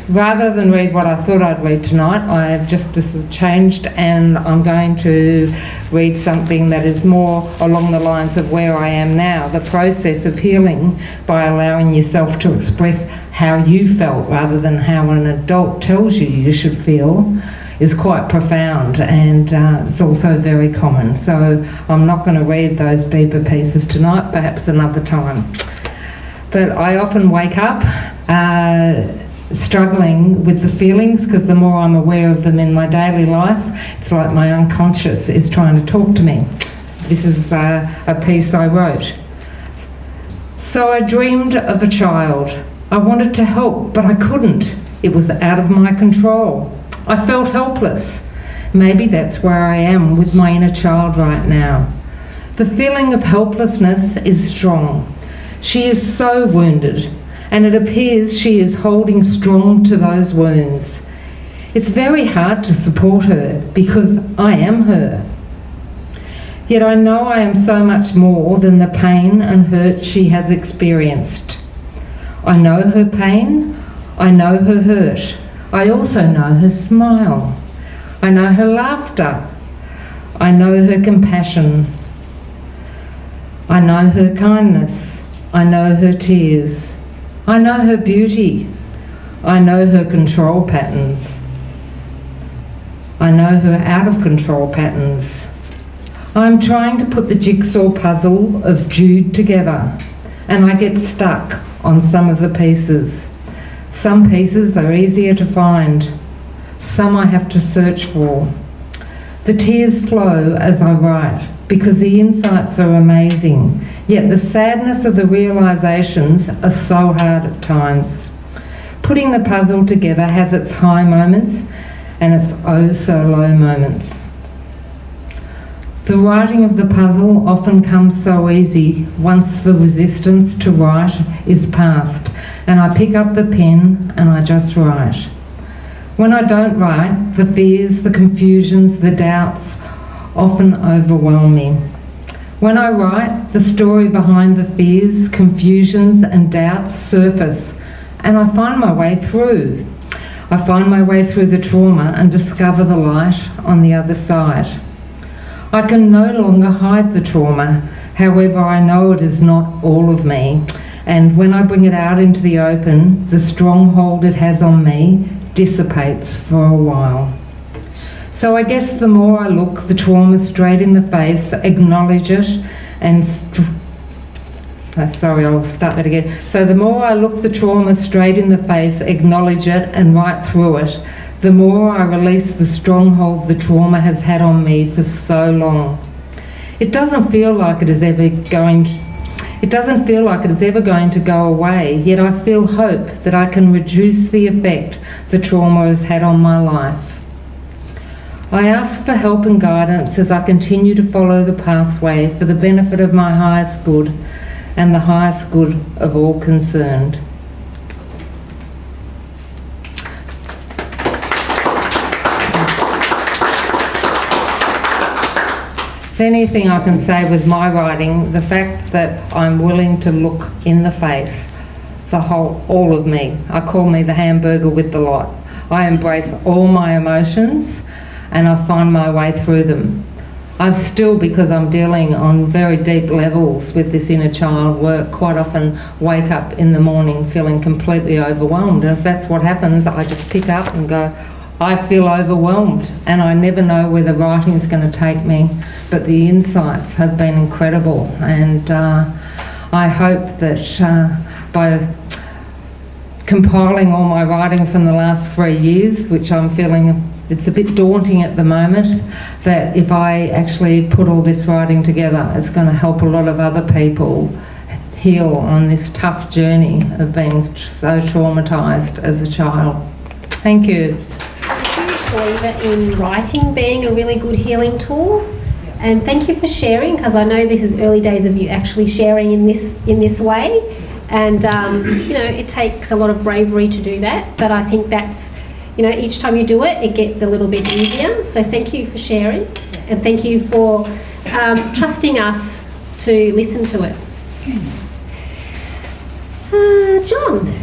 rather than read what I thought I'd read tonight, I have just changed, and I'm going to read something that is more along the lines of where I am now, the process of healing by allowing yourself to express how you felt rather than how an adult tells you you should feel, is quite profound, and it's also very common. So I'm not going to read those deeper pieces tonight, perhaps another time. But I often wake up struggling with the feelings, because the more I'm aware of them in my daily life, it's like my unconscious is trying to talk to me. This is a piece I wrote. So I dreamed of a child. I wanted to help, but I couldn't. It was out of my control. I felt helpless. Maybe that's where I am with my inner child right now. The feeling of helplessness is strong. She is so wounded, and it appears she is holding strong to those wounds. It's very hard to support her because I am her. Yet I know I am so much more than the pain and hurt she has experienced. I know her pain, I know her hurt. I also know her smile. I know her laughter. I know her compassion. I know her kindness. I know her tears. I know her beauty. I know her control patterns. I know her out of control patterns. I'm trying to put the jigsaw puzzle of Jude together, and I get stuck on some of the pieces. Some pieces are easier to find. Some I have to search for. The tears flow as I write because the insights are amazing, yet the sadness of the realizations are so hard at times. Putting the puzzle together has its high moments and its oh so low moments. The writing of the puzzle often comes so easy once the resistance to write is past, and I pick up the pen and I just write. When I don't write, the fears, the confusions, the doubts often overwhelm me. When I write, the story behind the fears, confusions and doubts surface, and I find my way through. I find my way through the trauma and discover the light on the other side. I can no longer hide the trauma, however I know it is not all of me, and when I bring it out into the open, the stronghold it has on me dissipates for a while. So I guess the more I look the trauma straight in the face, acknowledge it, and So the more I look the trauma straight in the face, acknowledge it, and write through it, the more I release the stronghold the trauma has had on me for so long. It doesn't feel like it is ever going to go away, yet I feel hope that I can reduce the effect the trauma has had on my life. I ask for help and guidance as I continue to follow the pathway for the benefit of my highest good and the highest good of all concerned. If anything I can say with my writing, the fact that I'm willing to look in the face, all of me. I call me the hamburger with the lot. I embrace all my emotions and I find my way through them. I'm still, because I'm dealing on very deep levels with this inner child work, quite often wake up in the morning feeling completely overwhelmed. And if that's what happens, I just pick up and go, I feel overwhelmed, and I never know where the writing is going to take me, but the insights have been incredible, and I hope that by compiling all my writing from the last 3 years, which I'm feeling it's a bit daunting at the moment, that if I actually put all this writing together, it's going to help a lot of other people heal on this tough journey of being so traumatised as a child. Thank you. Believer in writing being a really good healing tool, and thank you for sharing, because I know this is early days of you actually sharing in this way, and you know, it takes a lot of bravery to do that, but I think that's, you know, each time you do it, it gets a little bit easier. So thank you for sharing, and thank you for trusting us to listen to it. John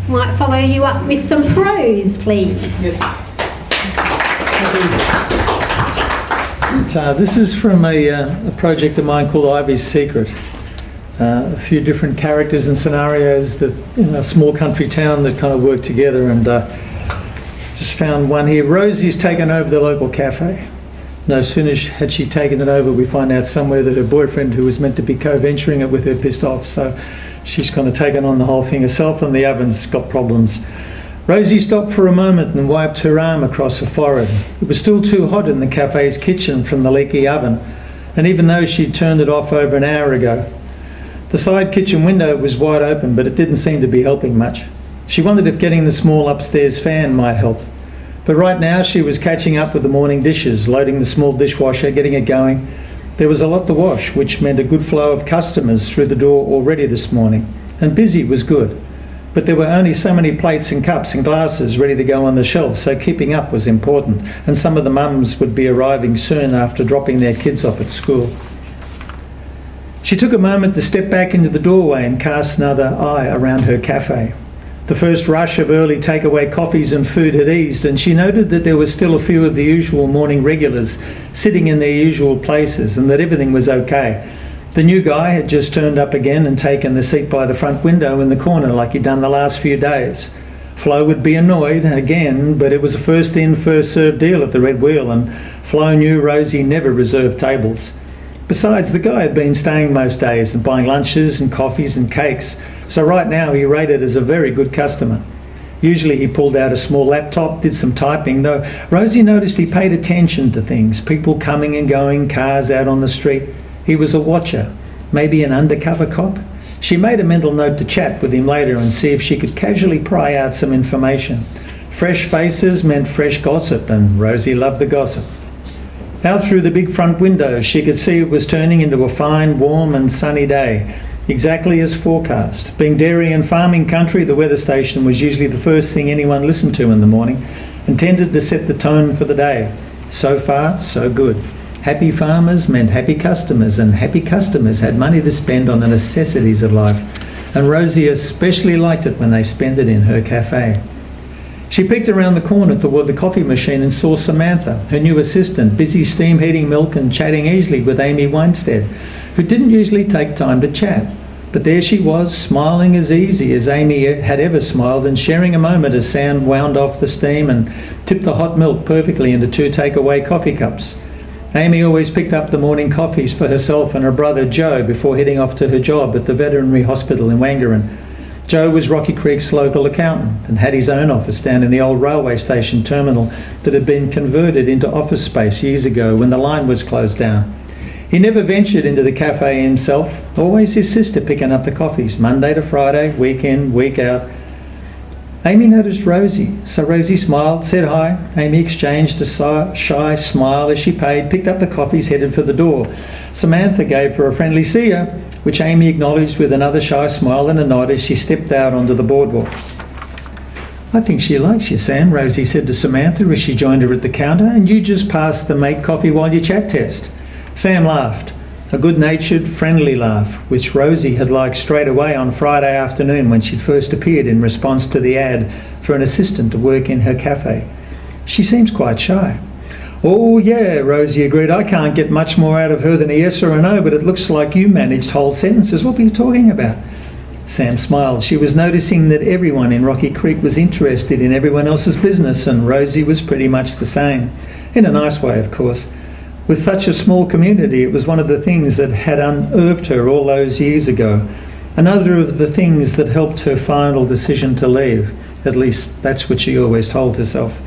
might follow you up with some prose, please. Yes. This is from a project of mine called Ivy's Secret. A few different characters and scenarios that in a small country town that kind of work together, and just found one here. Rosie's taken over the local cafe. No sooner had she taken it over, we find out somewhere that her boyfriend, who was meant to be co-venturing it with her, pissed off. So she's kind of taken on the whole thing herself, and the oven's got problems. Rosie stopped for a moment and wiped her arm across her forehead. It was still too hot in the cafe's kitchen from the leaky oven, and even though she'd turned it off over an hour ago. The side kitchen window was wide open, but it didn't seem to be helping much. She wondered if getting the small upstairs fan might help. But right now she was catching up with the morning dishes, loading the small dishwasher, getting it going. There was a lot to wash, which meant a good flow of customers through the door already this morning, and busy was good. But there were only so many plates and cups and glasses ready to go on the shelf, so keeping up was important, and some of the mums would be arriving soon after dropping their kids off at school. She took a moment to step back into the doorway and cast another eye around her cafe. The first rush of early takeaway coffees and food had eased, and she noted that there were still a few of the usual morning regulars sitting in their usual places, and that everything was okay. The new guy had just turned up again and taken the seat by the front window in the corner like he'd done the last few days. Flo would be annoyed again, but it was a first in, first served deal at the Red Wheel, and Flo knew Rosie never reserved tables. Besides, the guy had been staying most days and buying lunches and coffees and cakes, so right now he rated as a very good customer. Usually he pulled out a small laptop, did some typing, though Rosie noticed he paid attention to things, people coming and going, cars out on the street. He was a watcher, maybe an undercover cop. She made a mental note to chat with him later and see if she could casually pry out some information. Fresh faces meant fresh gossip, and Rosie loved the gossip. Out through the big front window, she could see it was turning into a fine, warm and sunny day, exactly as forecast. Being dairy and farming country, the weather station was usually the first thing anyone listened to in the morning and tended to set the tone for the day. So far, so good. Happy farmers meant happy customers, and happy customers had money to spend on the necessities of life. And Rosie especially liked it when they spent it in her cafe. She peeked around the corner toward the coffee machine and saw Samantha, her new assistant, busy steam heating milk and chatting easily with Amy Winstead, who didn't usually take time to chat. But there she was, smiling as easy as Amy had ever smiled, and sharing a moment as Sam wound off the steam and tipped the hot milk perfectly into 2 takeaway coffee cups. Amy always picked up the morning coffees for herself and her brother Joe before heading off to her job at the veterinary hospital in Wangaran. Joe was Rocky Creek's local accountant and had his own office down in the old railway station terminal that had been converted into office space years ago when the line was closed down. He never ventured into the cafe himself, always his sister picking up the coffees, Monday to Friday, week in, week out. Amy noticed Rosie, so Rosie smiled, said hi. Amy exchanged a shy smile as she paid, picked up the coffees, headed for the door. Samantha gave her a friendly see ya, which Amy acknowledged with another shy smile and a nod as she stepped out onto the boardwalk. "I think she likes you, Sam," Rosie said to Samantha as she joined her at the counter, "and you just passed the make coffee while you chat test." Sam laughed, a good-natured, friendly laugh, which Rosie had liked straight away on Friday afternoon when she first appeared in response to the ad for an assistant to work in her cafe. "She seems quite shy." "Oh yeah," Rosie agreed. "I can't get much more out of her than a yes or a no, but it looks like you managed whole sentences. What were you talking about?" Sam smiled. She was noticing that everyone in Rocky Creek was interested in everyone else's business, and Rosie was pretty much the same. In a nice way, of course. With such a small community, it was one of the things that had unnerved her all those years ago. Another of the things that helped her final decision to leave. At least, that's what she always told herself.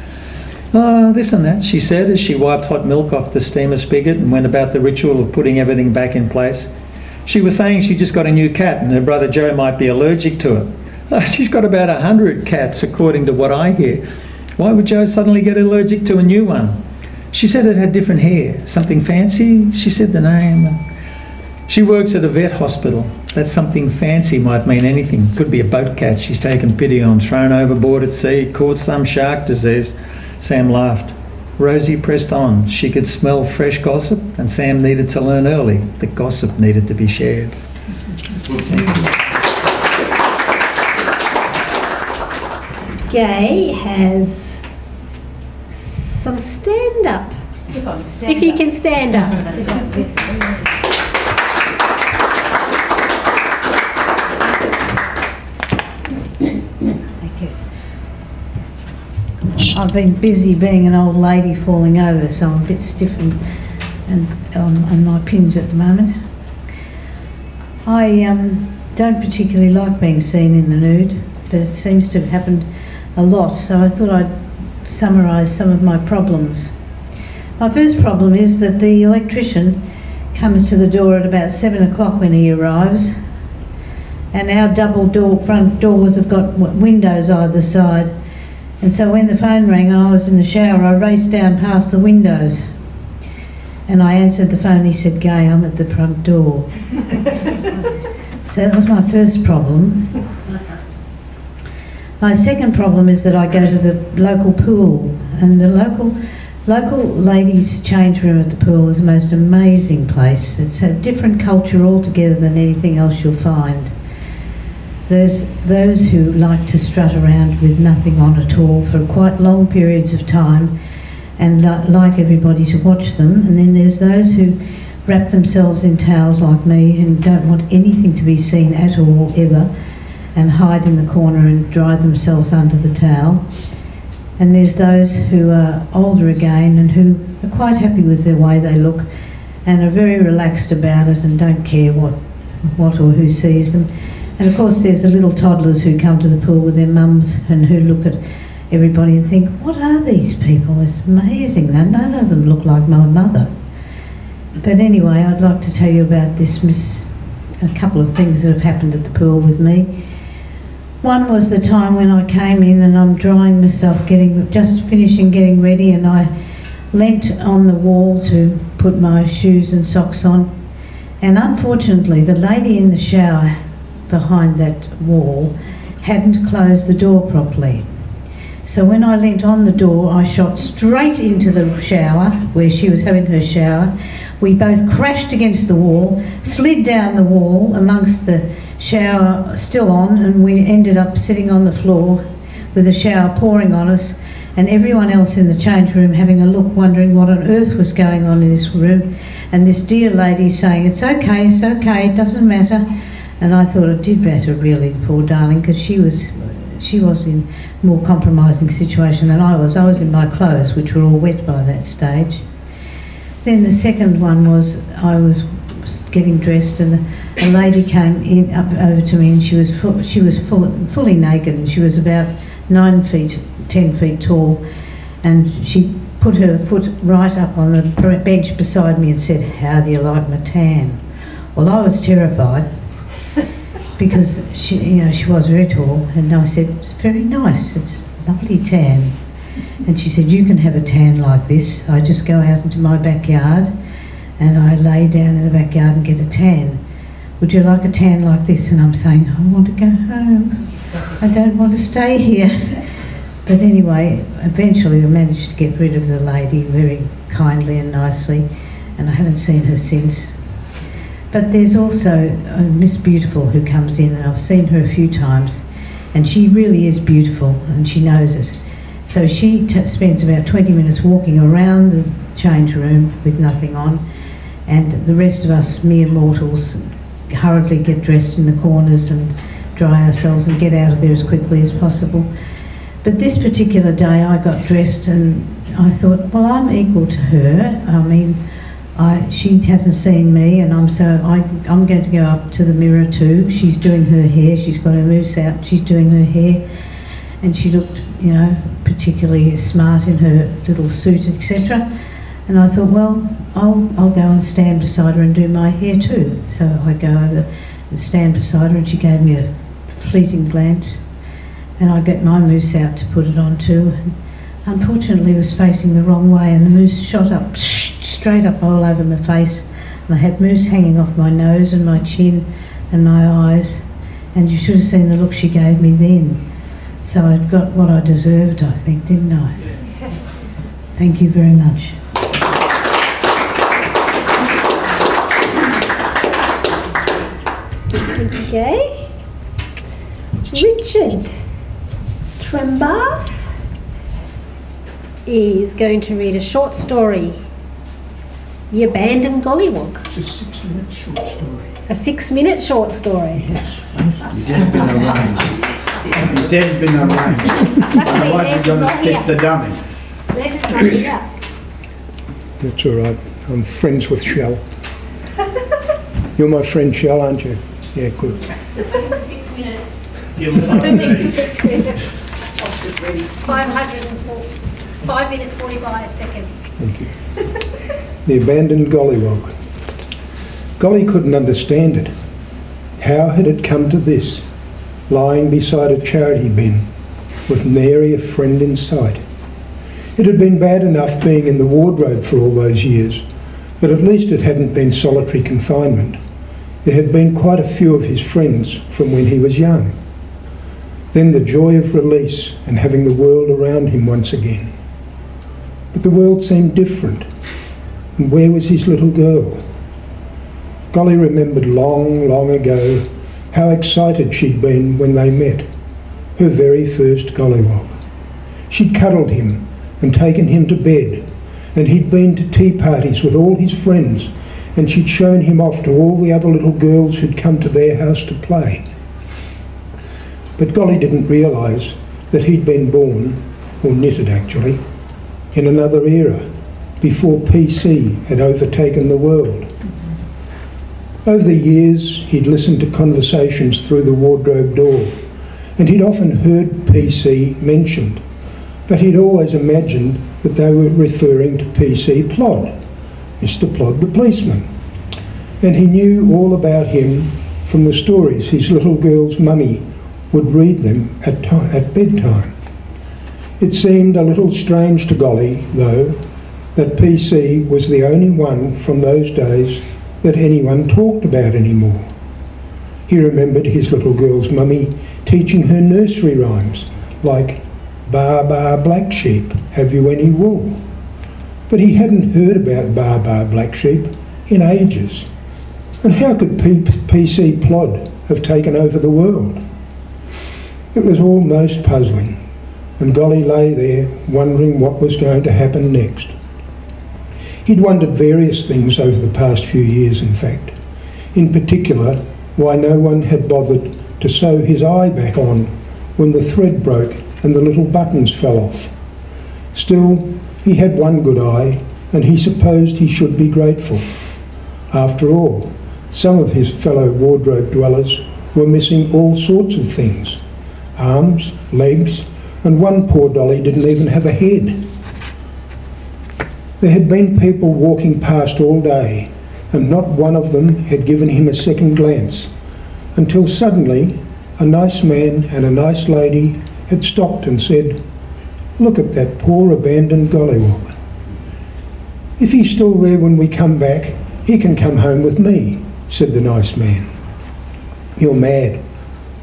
"Oh, this and that," she said as she wiped hot milk off the steamer spigot and went about the ritual of putting everything back in place. She was saying she just got a new cat and her brother Joe might be allergic to it. "Oh, she's got about 100 cats, according to what I hear. Why would Joe suddenly get allergic to a new one?" She said it had different hair. "Something fancy?" She said the name. "She works at a vet hospital. That something fancy might mean anything. Could be a boat cat she's taken pity on, thrown overboard at sea, caught some shark disease." Sam laughed. Rosie pressed on. She could smell fresh gossip, and Sam needed to learn early that gossip needed to be shared. Gay has some stand-up. If you can stand up. I've been busy being an old lady falling over, so I'm a bit stiff and on my pins at the moment. I don't particularly like being seen in the nude, but it seems to have happened a lot, so I thought I'd summarise some of my problems. My first problem is that the electrician comes to the door at about 7 o'clock when he arrives, and our double door front doors have got windows either side. And so when the phone rang and I was in the shower, I raced down past the windows and I answered the phone. He said, "Gay, I'm at the front door." So that was my first problem. My second problem is that I go to the local pool, and the local ladies' change room at the pool is the most amazing place. It's a different culture altogether than anything else you'll find. There's those who like to strut around with nothing on at all for quite long periods of time and like everybody to watch them, and then there's those who wrap themselves in towels like me and don't want anything to be seen at all ever, and hide in the corner and dry themselves under the towel. And there's those who are older again and who are quite happy with the way they look and are very relaxed about it and don't care what or who sees them. And of course there's the little toddlers who come to the pool with their mums and who look at everybody and think, what are these people? It's amazing. None of them look like my mother. But anyway, I'd like to tell you about a couple of things that have happened at the pool with me. One was the time when I came in and I'm drying myself, just finishing getting ready, and I leant on the wall to put my shoes and socks on, and unfortunately the lady in the shower behind that wall hadn't closed the door properly. So when I leant on the door, I shot straight into the shower where she was having her shower. We both crashed against the wall, slid down the wall amongst the shower still on, and we ended up sitting on the floor with the shower pouring on us, and everyone else in the change room having a look, wondering what on earth was going on in this room, and this dear lady saying, it's okay, it doesn't matter. And I thought it did matter really, the poor darling, because she was in a more compromising situation than I was. I was in my clothes, which were all wet by that stage. Then the second one was, I was getting dressed, and a lady came in up over to me, and she was fully naked, and she was about 9 feet, 10 feet tall, and she put her foot right up on the bench beside me and said, how do you like my tan? Well, I was terrified because she was very tall, and I said, it's very nice, it's lovely tan. And she said, you can have a tan like this. I just go out into my backyard and I lay down in the backyard and get a tan. Would you like a tan like this? And I'm saying, I want to go home. I don't want to stay here. But anyway, eventually we managed to get rid of the lady very kindly and nicely, and I haven't seen her since. But there's also Miss Beautiful who comes in, and I've seen her a few times, and she really is beautiful, and she knows it. So she spends about 20 minutes walking around the change room with nothing on, and the rest of us mere mortals hurriedly get dressed in the corners and dry ourselves and get out of there as quickly as possible. But this particular day I got dressed and I thought, well, I'm equal to her. I mean, she hasn't seen me, and I'm going to go up to the mirror too. She's doing her hair, she's got her mousse out, she's doing her hair, and she looked, you know, particularly smart in her little suit, etc. And I thought, well, I'll go and stand beside her and do my hair too. So I go over and stand beside her, and she gave me a fleeting glance, and I get my mousse out to put it on too. And unfortunately, it was facing the wrong way, and the mousse shot up straight up all over my face, and I had mousse hanging off my nose and my chin and my eyes, and you should have seen the look she gave me then. So I'd got what I deserved, I think, didn't I? Thank you very much. Okay. Richard Trembath is going to read a short story, The Abandoned Gollywog. It's a 6-minute short story. A 6-minute short story. Yes. It has been arranged. It has been arranged. Otherwise you're going to split the dummy. Les is not here. That's all right. I'm friends with Shell. You're my friend Shell, aren't you? Yeah, good. 6 minutes. Give them 6 minutes. 5 minutes 45 seconds. Thank you. The Abandoned Gollywog. Golly couldn't understand it. How had it come to this? Lying beside a charity bin, with nary a friend in sight. It had been bad enough being in the wardrobe for all those years, but at least it hadn't been solitary confinement. There had been quite a few of his friends from when he was young. Then the joy of release and having the world around him once again. But the world seemed different. And where was his little girl? Golly remembered long, long ago how excited she'd been when they met, her very first gollywog. She'd cuddled him and taken him to bed, and he'd been to tea parties with all his friends, and she'd shown him off to all the other little girls who'd come to their house to play. But Golly didn't realise that he'd been born, or knitted actually, in another era, before PC had overtaken the world. Over the years, he'd listened to conversations through the wardrobe door, and he'd often heard PC mentioned, but he'd always imagined that they were referring to PC Plod, Mr. Plod the policeman. And he knew all about him from the stories his little girl's mummy would read them at bedtime. It seemed a little strange to Golly, though, that PC was the only one from those days that anyone talked about anymore. He remembered his little girl's mummy teaching her nursery rhymes like "Bar bar black sheep, have you any wool?" But he hadn't heard about bar bar black sheep in ages. And how could PC Plod have taken over the world? It was all most puzzling, and Golly lay there wondering what was going to happen next. He'd wondered various things over the past few years, in fact. In particular, why no one had bothered to sew his eye back on when the thread broke and the little buttons fell off. Still, he had one good eye, and he supposed he should be grateful. After all, some of his fellow wardrobe dwellers were missing all sorts of things. Arms, legs, and one poor dolly didn't even have a head. There had been people walking past all day, and not one of them had given him a second glance, until suddenly a nice man and a nice lady had stopped and said, "Look at that poor abandoned gollywog. If he's still there when we come back, he can come home with me," said the nice man. "You're mad,"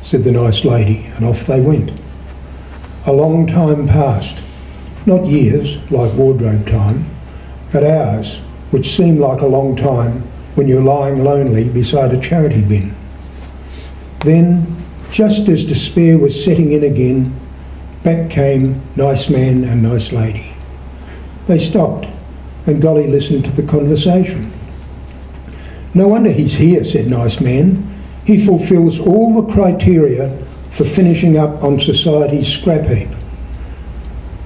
said the nice lady, and off they went. A long time passed, not years like wardrobe time, but hours, which seem like a long time when you're lying lonely beside a charity bin. Then, just as despair was setting in again, back came nice man and nice lady. They stopped, and Golly listened to the conversation. "No wonder he's here," said nice man. "He fulfills all the criteria for finishing up on society's scrap heap."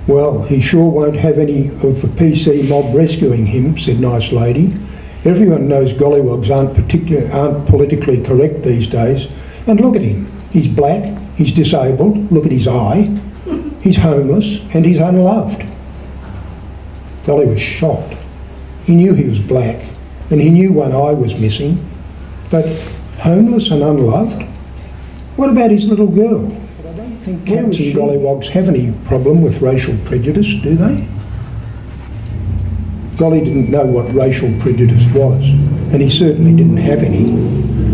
"Well, he sure won't have any of the PC mob rescuing him," said nice lady. "Everyone knows gollywogs aren't politically correct these days. And look at him. He's black, he's disabled, look at his eye, he's homeless, and he's unloved." Golly was shocked. He knew he was black, and he knew one eye was missing. But homeless and unloved? What about his little girl? I don't think cats and gollywogs have any problem with racial prejudice, do they? Golly didn't know what racial prejudice was, and he certainly didn't have any.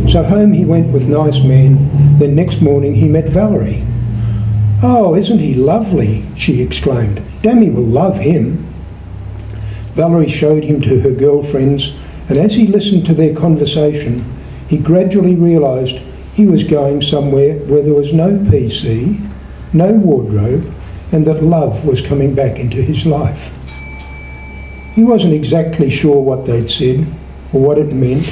So home he went with nice man. Then next morning he met Valerie. "Oh, isn't he lovely?" she exclaimed. "Dammy will love him." Valerie showed him to her girlfriends, and as he listened to their conversation, he gradually realised he was going somewhere where there was no PC, no wardrobe, and that love was coming back into his life. He wasn't exactly sure what they'd said or what it meant,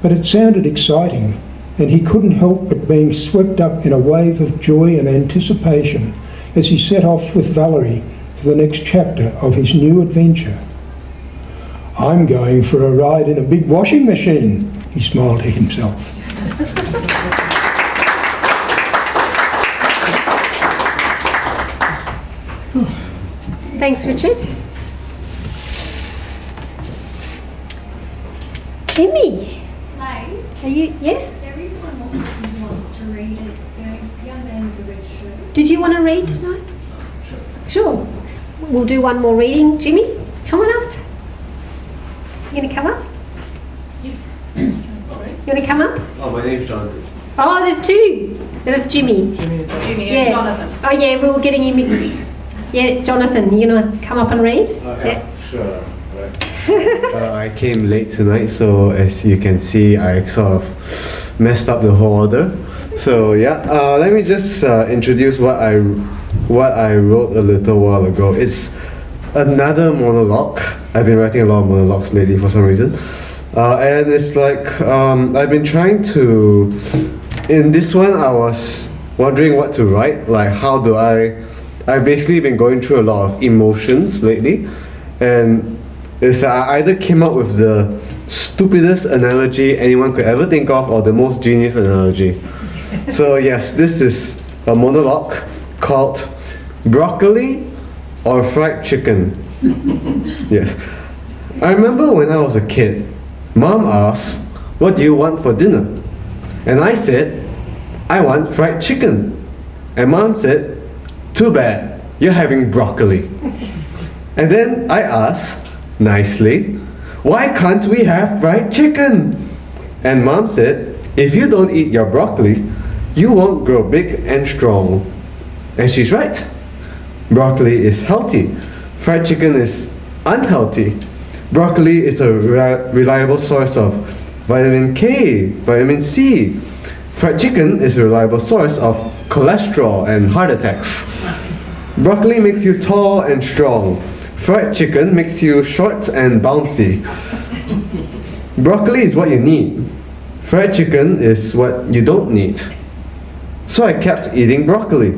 but it sounded exciting, and he couldn't help but being swept up in a wave of joy and anticipation as he set off with Valerie for the next chapter of his new adventure. "I'm going for a ride in a big washing machine," he smiled to himself. Thanks, Richard. Jimmy, are you? Yes. There is one more person who wants to read it. The young man with the red shirt. Did you want to read tonight? Sure. We'll do one more reading. Jimmy, come on up. You going to come up? You want to come up? Oh, my name's Jonathan. Oh, there's two. There's Jimmy. Jimmy and Jonathan. Oh, yeah, we were getting you mixed. Yeah, Jonathan, you going to come up and read? Yeah, sure. Right. I came late tonight, so as you can see, I sort of messed up the whole order. So yeah, let me just introduce what I wrote a little while ago. It's another monologue. I've been writing a lot of monologues lately for some reason, and it's like I've been trying to. In this one, I was wondering what to write. Like, how do I've basically been going through a lot of emotions lately, and it's I either came up with the stupidest analogy anyone could ever think of, or the most genius analogy. So yes, this is a monologue called Broccoli or Fried Chicken. Yes. I remember when I was a kid, Mom asked, "What do you want for dinner?" And I said, "I want fried chicken." And Mom said, "Too bad, you're having broccoli." And then I asked, nicely, "Why can't we have fried chicken?" And Mom said, "If you don't eat your broccoli, you won't grow big and strong." And she's right. Broccoli is healthy. Fried chicken is unhealthy. Broccoli is a reliable source of vitamin K, vitamin C. Fried chicken is a reliable source of cholesterol and heart attacks. Broccoli makes you tall and strong. Fried chicken makes you short and bouncy. Broccoli is what you need. Fried chicken is what you don't need. So I kept eating broccoli.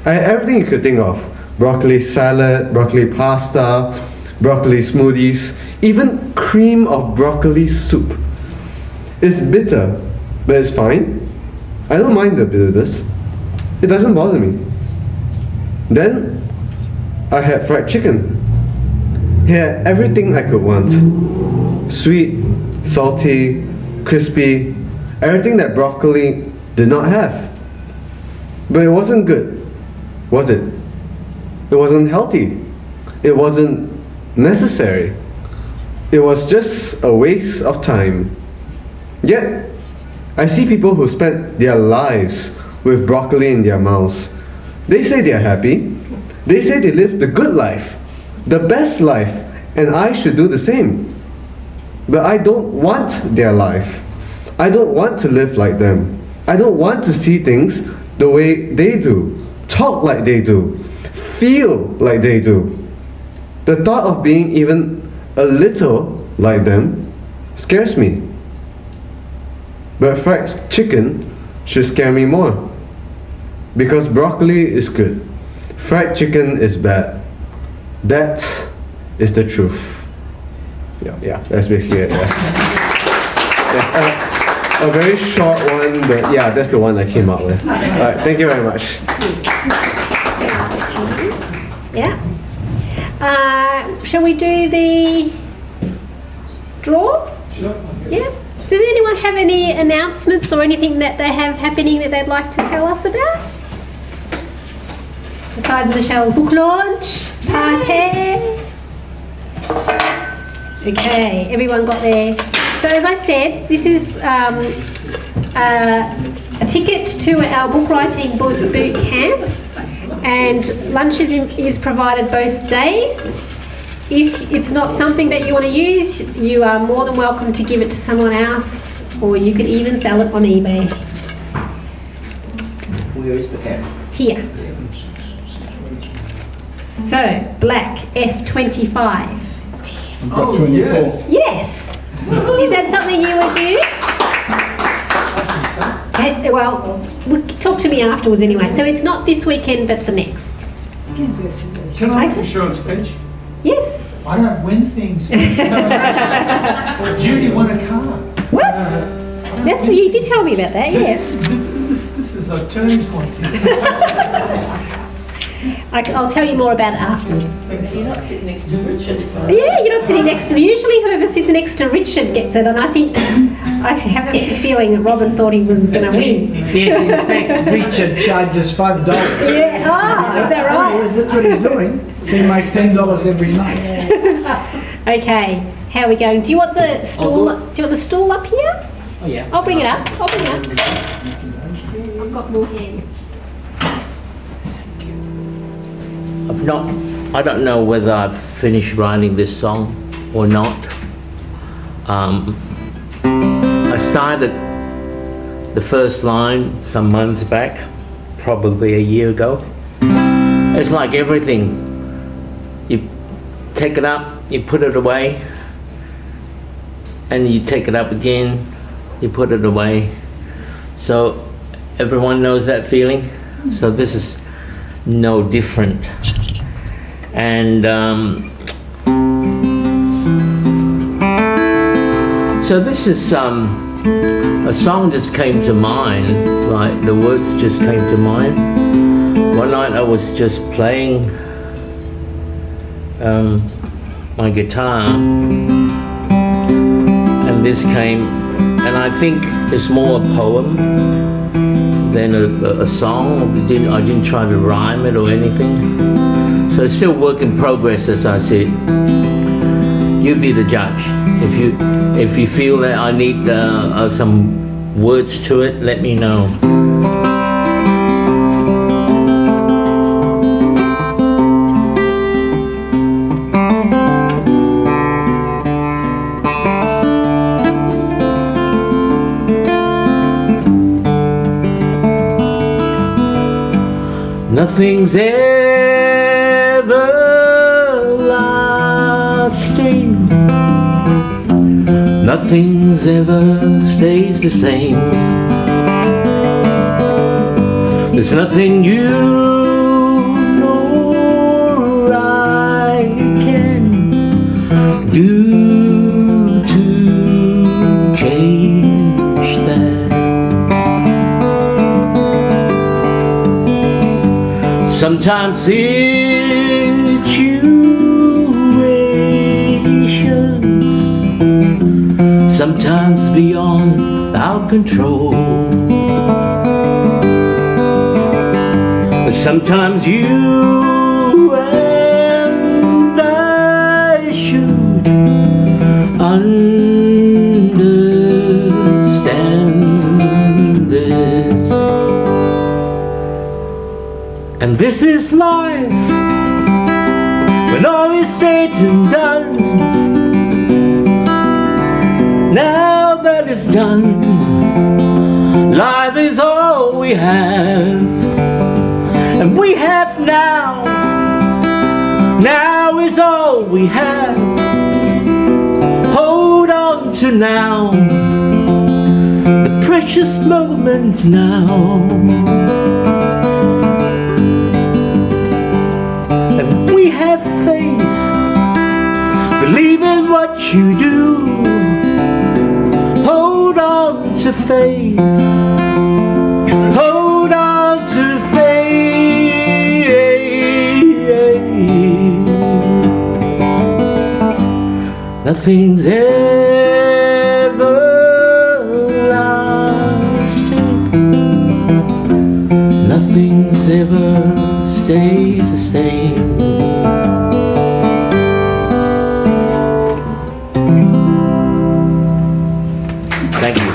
I had everything you could think of. Broccoli salad, broccoli pasta, broccoli smoothies, even cream of broccoli soup. It's bitter, but it's fine. I don't mind the bitterness. It doesn't bother me. Then I had fried chicken. It had everything I could want. Sweet, salty, crispy, everything that broccoli did not have. But it wasn't good, was it? It wasn't healthy. It wasn't necessary. It was just a waste of time. Yet, I see people who spend their lives with broccoli in their mouths. They say they are happy. They say they live the good life, the best life, and I should do the same. But I don't want their life. I don't want to live like them. I don't want to see things the way they do, talk like they do, feel like they do. The thought of being even a little like them scares me. But fried chicken should scare me more. Because broccoli is good. Fried chicken is bad. That is the truth. Yeah, that's basically it, yes. That's a very short one, but yeah, that's the one I came up with. Alright, thank you very much. Yeah. Shall we do the draw? Sure. Yeah. Does anyone have any announcements or anything that they have happening that they'd like to tell us about? Besides Michelle's book launch, party. Okay, everyone got there. So as I said, this is a ticket to our book writing boot camp, and lunch is provided both days. If it's not something that you want to use, you are more than welcome to give it to someone else, or you could even sell it on eBay. Where is the camp? Here. So, black F25. Oh, yes. Yes. Is that something you would use? Okay, well, talk to me afterwards anyway. So it's not this weekend, but the next. Can I have a short speech? Yes. I don't win things. Judy won a car. What? You did tell me about that, yes. This is a turning point. I'll tell you more about it afterwards. You're not sitting next to Richard. Yeah, you're not sitting next to me. Usually whoever sits next to Richard gets it, and I have a feeling that Robin thought he was going to win. Yes, in fact, Richard charges $5. Yeah, is that right? Yes, that's what he's doing. He makes $10 every night. Okay, how are we going? Do you want the stool? Do you want the stool up here? Oh yeah. I'll bring it up. I've got more hands. I don't know whether I've finished writing this song or not. I started the first line some months back, probably a year ago. It's like everything. You take it up, you put it away, and you take it up again, you put it away. So everyone knows that feeling. So this is no different. And so this is a song just came to mind, like the words just came to mind. One night I was just playing my guitar, and this came, and I think it's more a poem than a song. I didn't try to rhyme it or anything. So it's still work in progress, as I said. You be the judge. If you feel that I need some words to it, let me know. Nothing's everlasting. Nothing's ever stays the same. There's nothing you nor I can do to change that. Sometimes situations, sometimes beyond our control. But sometimes you and I should understand this. And this is life, when all is said and done. Now that it's done, life is all we have. And we have now, now is all we have. Hold on to now, the precious moment now. And we have faith, believe in what you do. Hold on to faith, hold on to faith. Nothing's everlasting. Nothing's ever stays the same. Thank you.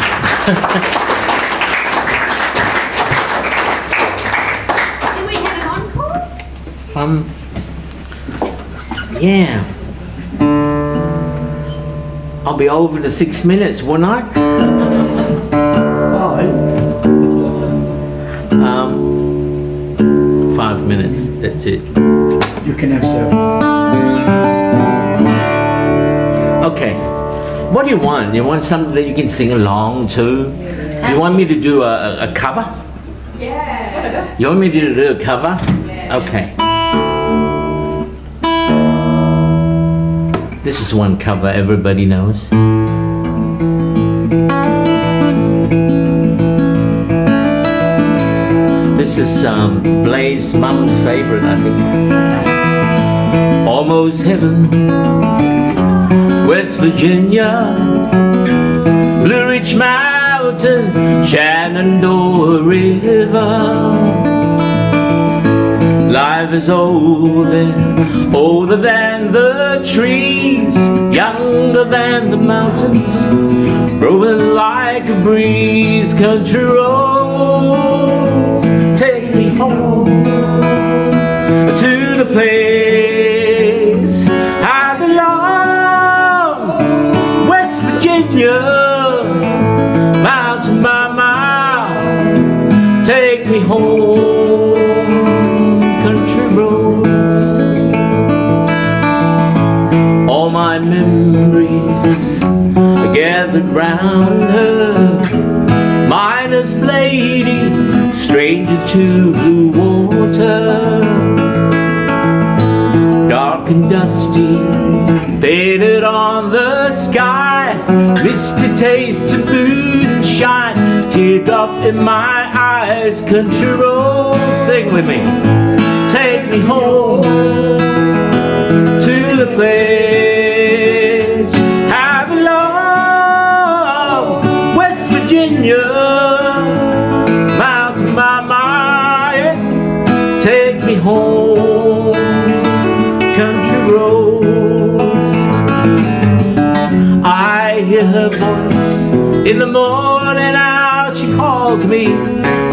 Do we have an encore? Yeah. I'll be over to 6 minutes, won't I? 5 minutes, that's it. You can have 7. Okay. What do you want? You want something that you can sing along to? Do you want me to do a cover? Yeah. You want me to do a cover? Yeah. Okay. This is one cover everybody knows. This is Blaise's mum's favorite, I think. Almost Heaven, West Virginia, Blue Ridge Mountain, Shenandoah River. Life is older, older than the trees, younger than the mountains, growing like a breeze. Country roads take me home to the place I belong. West Virginia, mountain by mile, take me home. Country roads, all my memories are gathered round her. Miner's lady, stranger to blue water, dark and dusty, faded on the sky, misty taste of moonshine, teardrop in my eyes. Country roads, sing with me. Take me home to the place I belong. West Virginia, mountain by mile, take me home. Country roads, hear her voice. In the morning out she calls me.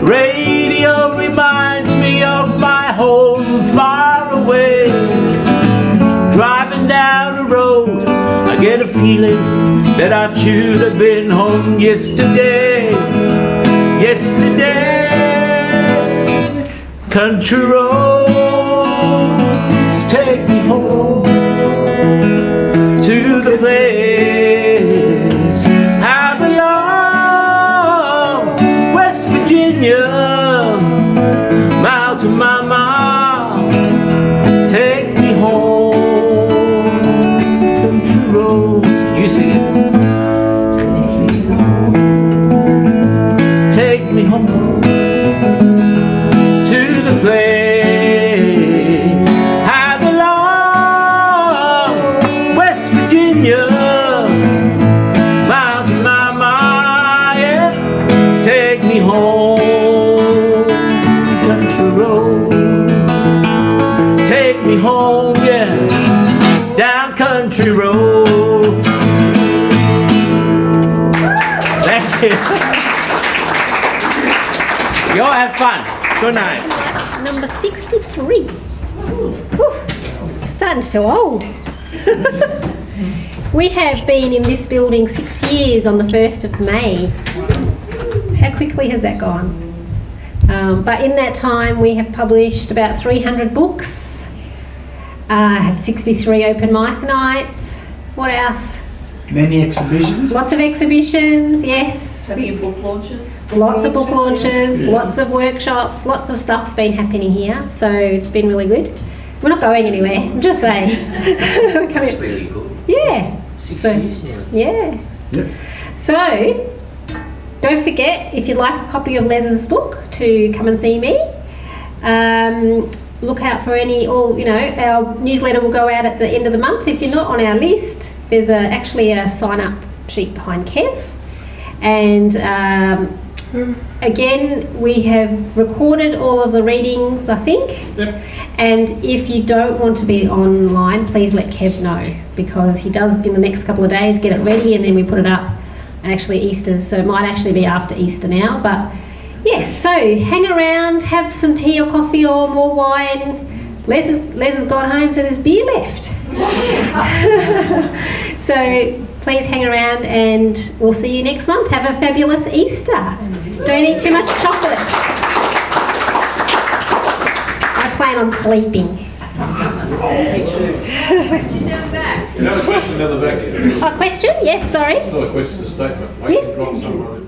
Radio reminds me of my home far away. Driving down the road, I get a feeling that I should have been home yesterday. Yesterday. Country roads take me home to the place I belong. West Virginia, Mountain Mama, take me home. Country roads, you sing it. Take me home to the place I belong. West Virginia, Mountain Mama, yeah. Take me home, country roads. Take me home, yeah, down country road. Thank you. You all have fun. Good night. Number 63. Whew, starting to feel old. We have been in this building 6 years on the 1st of May. How quickly has that gone? But in that time we have published about 300 books, had 63 open mic nights. What else? Many exhibitions. Lots of exhibitions, yes. Plenty of book launches. Lots of book launches, lots of workshops, lots of stuff's been happening here, so it's been really good. We're not going anywhere, I'm just saying. That's really good. Yeah. 6 So, years now. yeah. Yep. So, don't forget, if you'd like a copy of Les's book, to come and see me. Look out for our newsletter will go out at the end of the month. If you're not on our list, there's actually a sign-up sheet behind Kev. And again, we have recorded all of the readings, I think. Yep. And if you don't want to be online, please let Kev know, because he does in the next couple of days get it ready, and then we put it up. And actually Easter's, so it might actually be after Easter now. But yes, so hang around, have some tea or coffee or more wine. Les has got home, so there's beer left. So please hang around, and we'll see you next month. Have a fabulous Easter. Don't eat too much chocolate. I plan on sleeping. Me too. Another question down the back here. A question? Yes, sorry. It's not a question, it's a statement. Yes. Drop somewhere.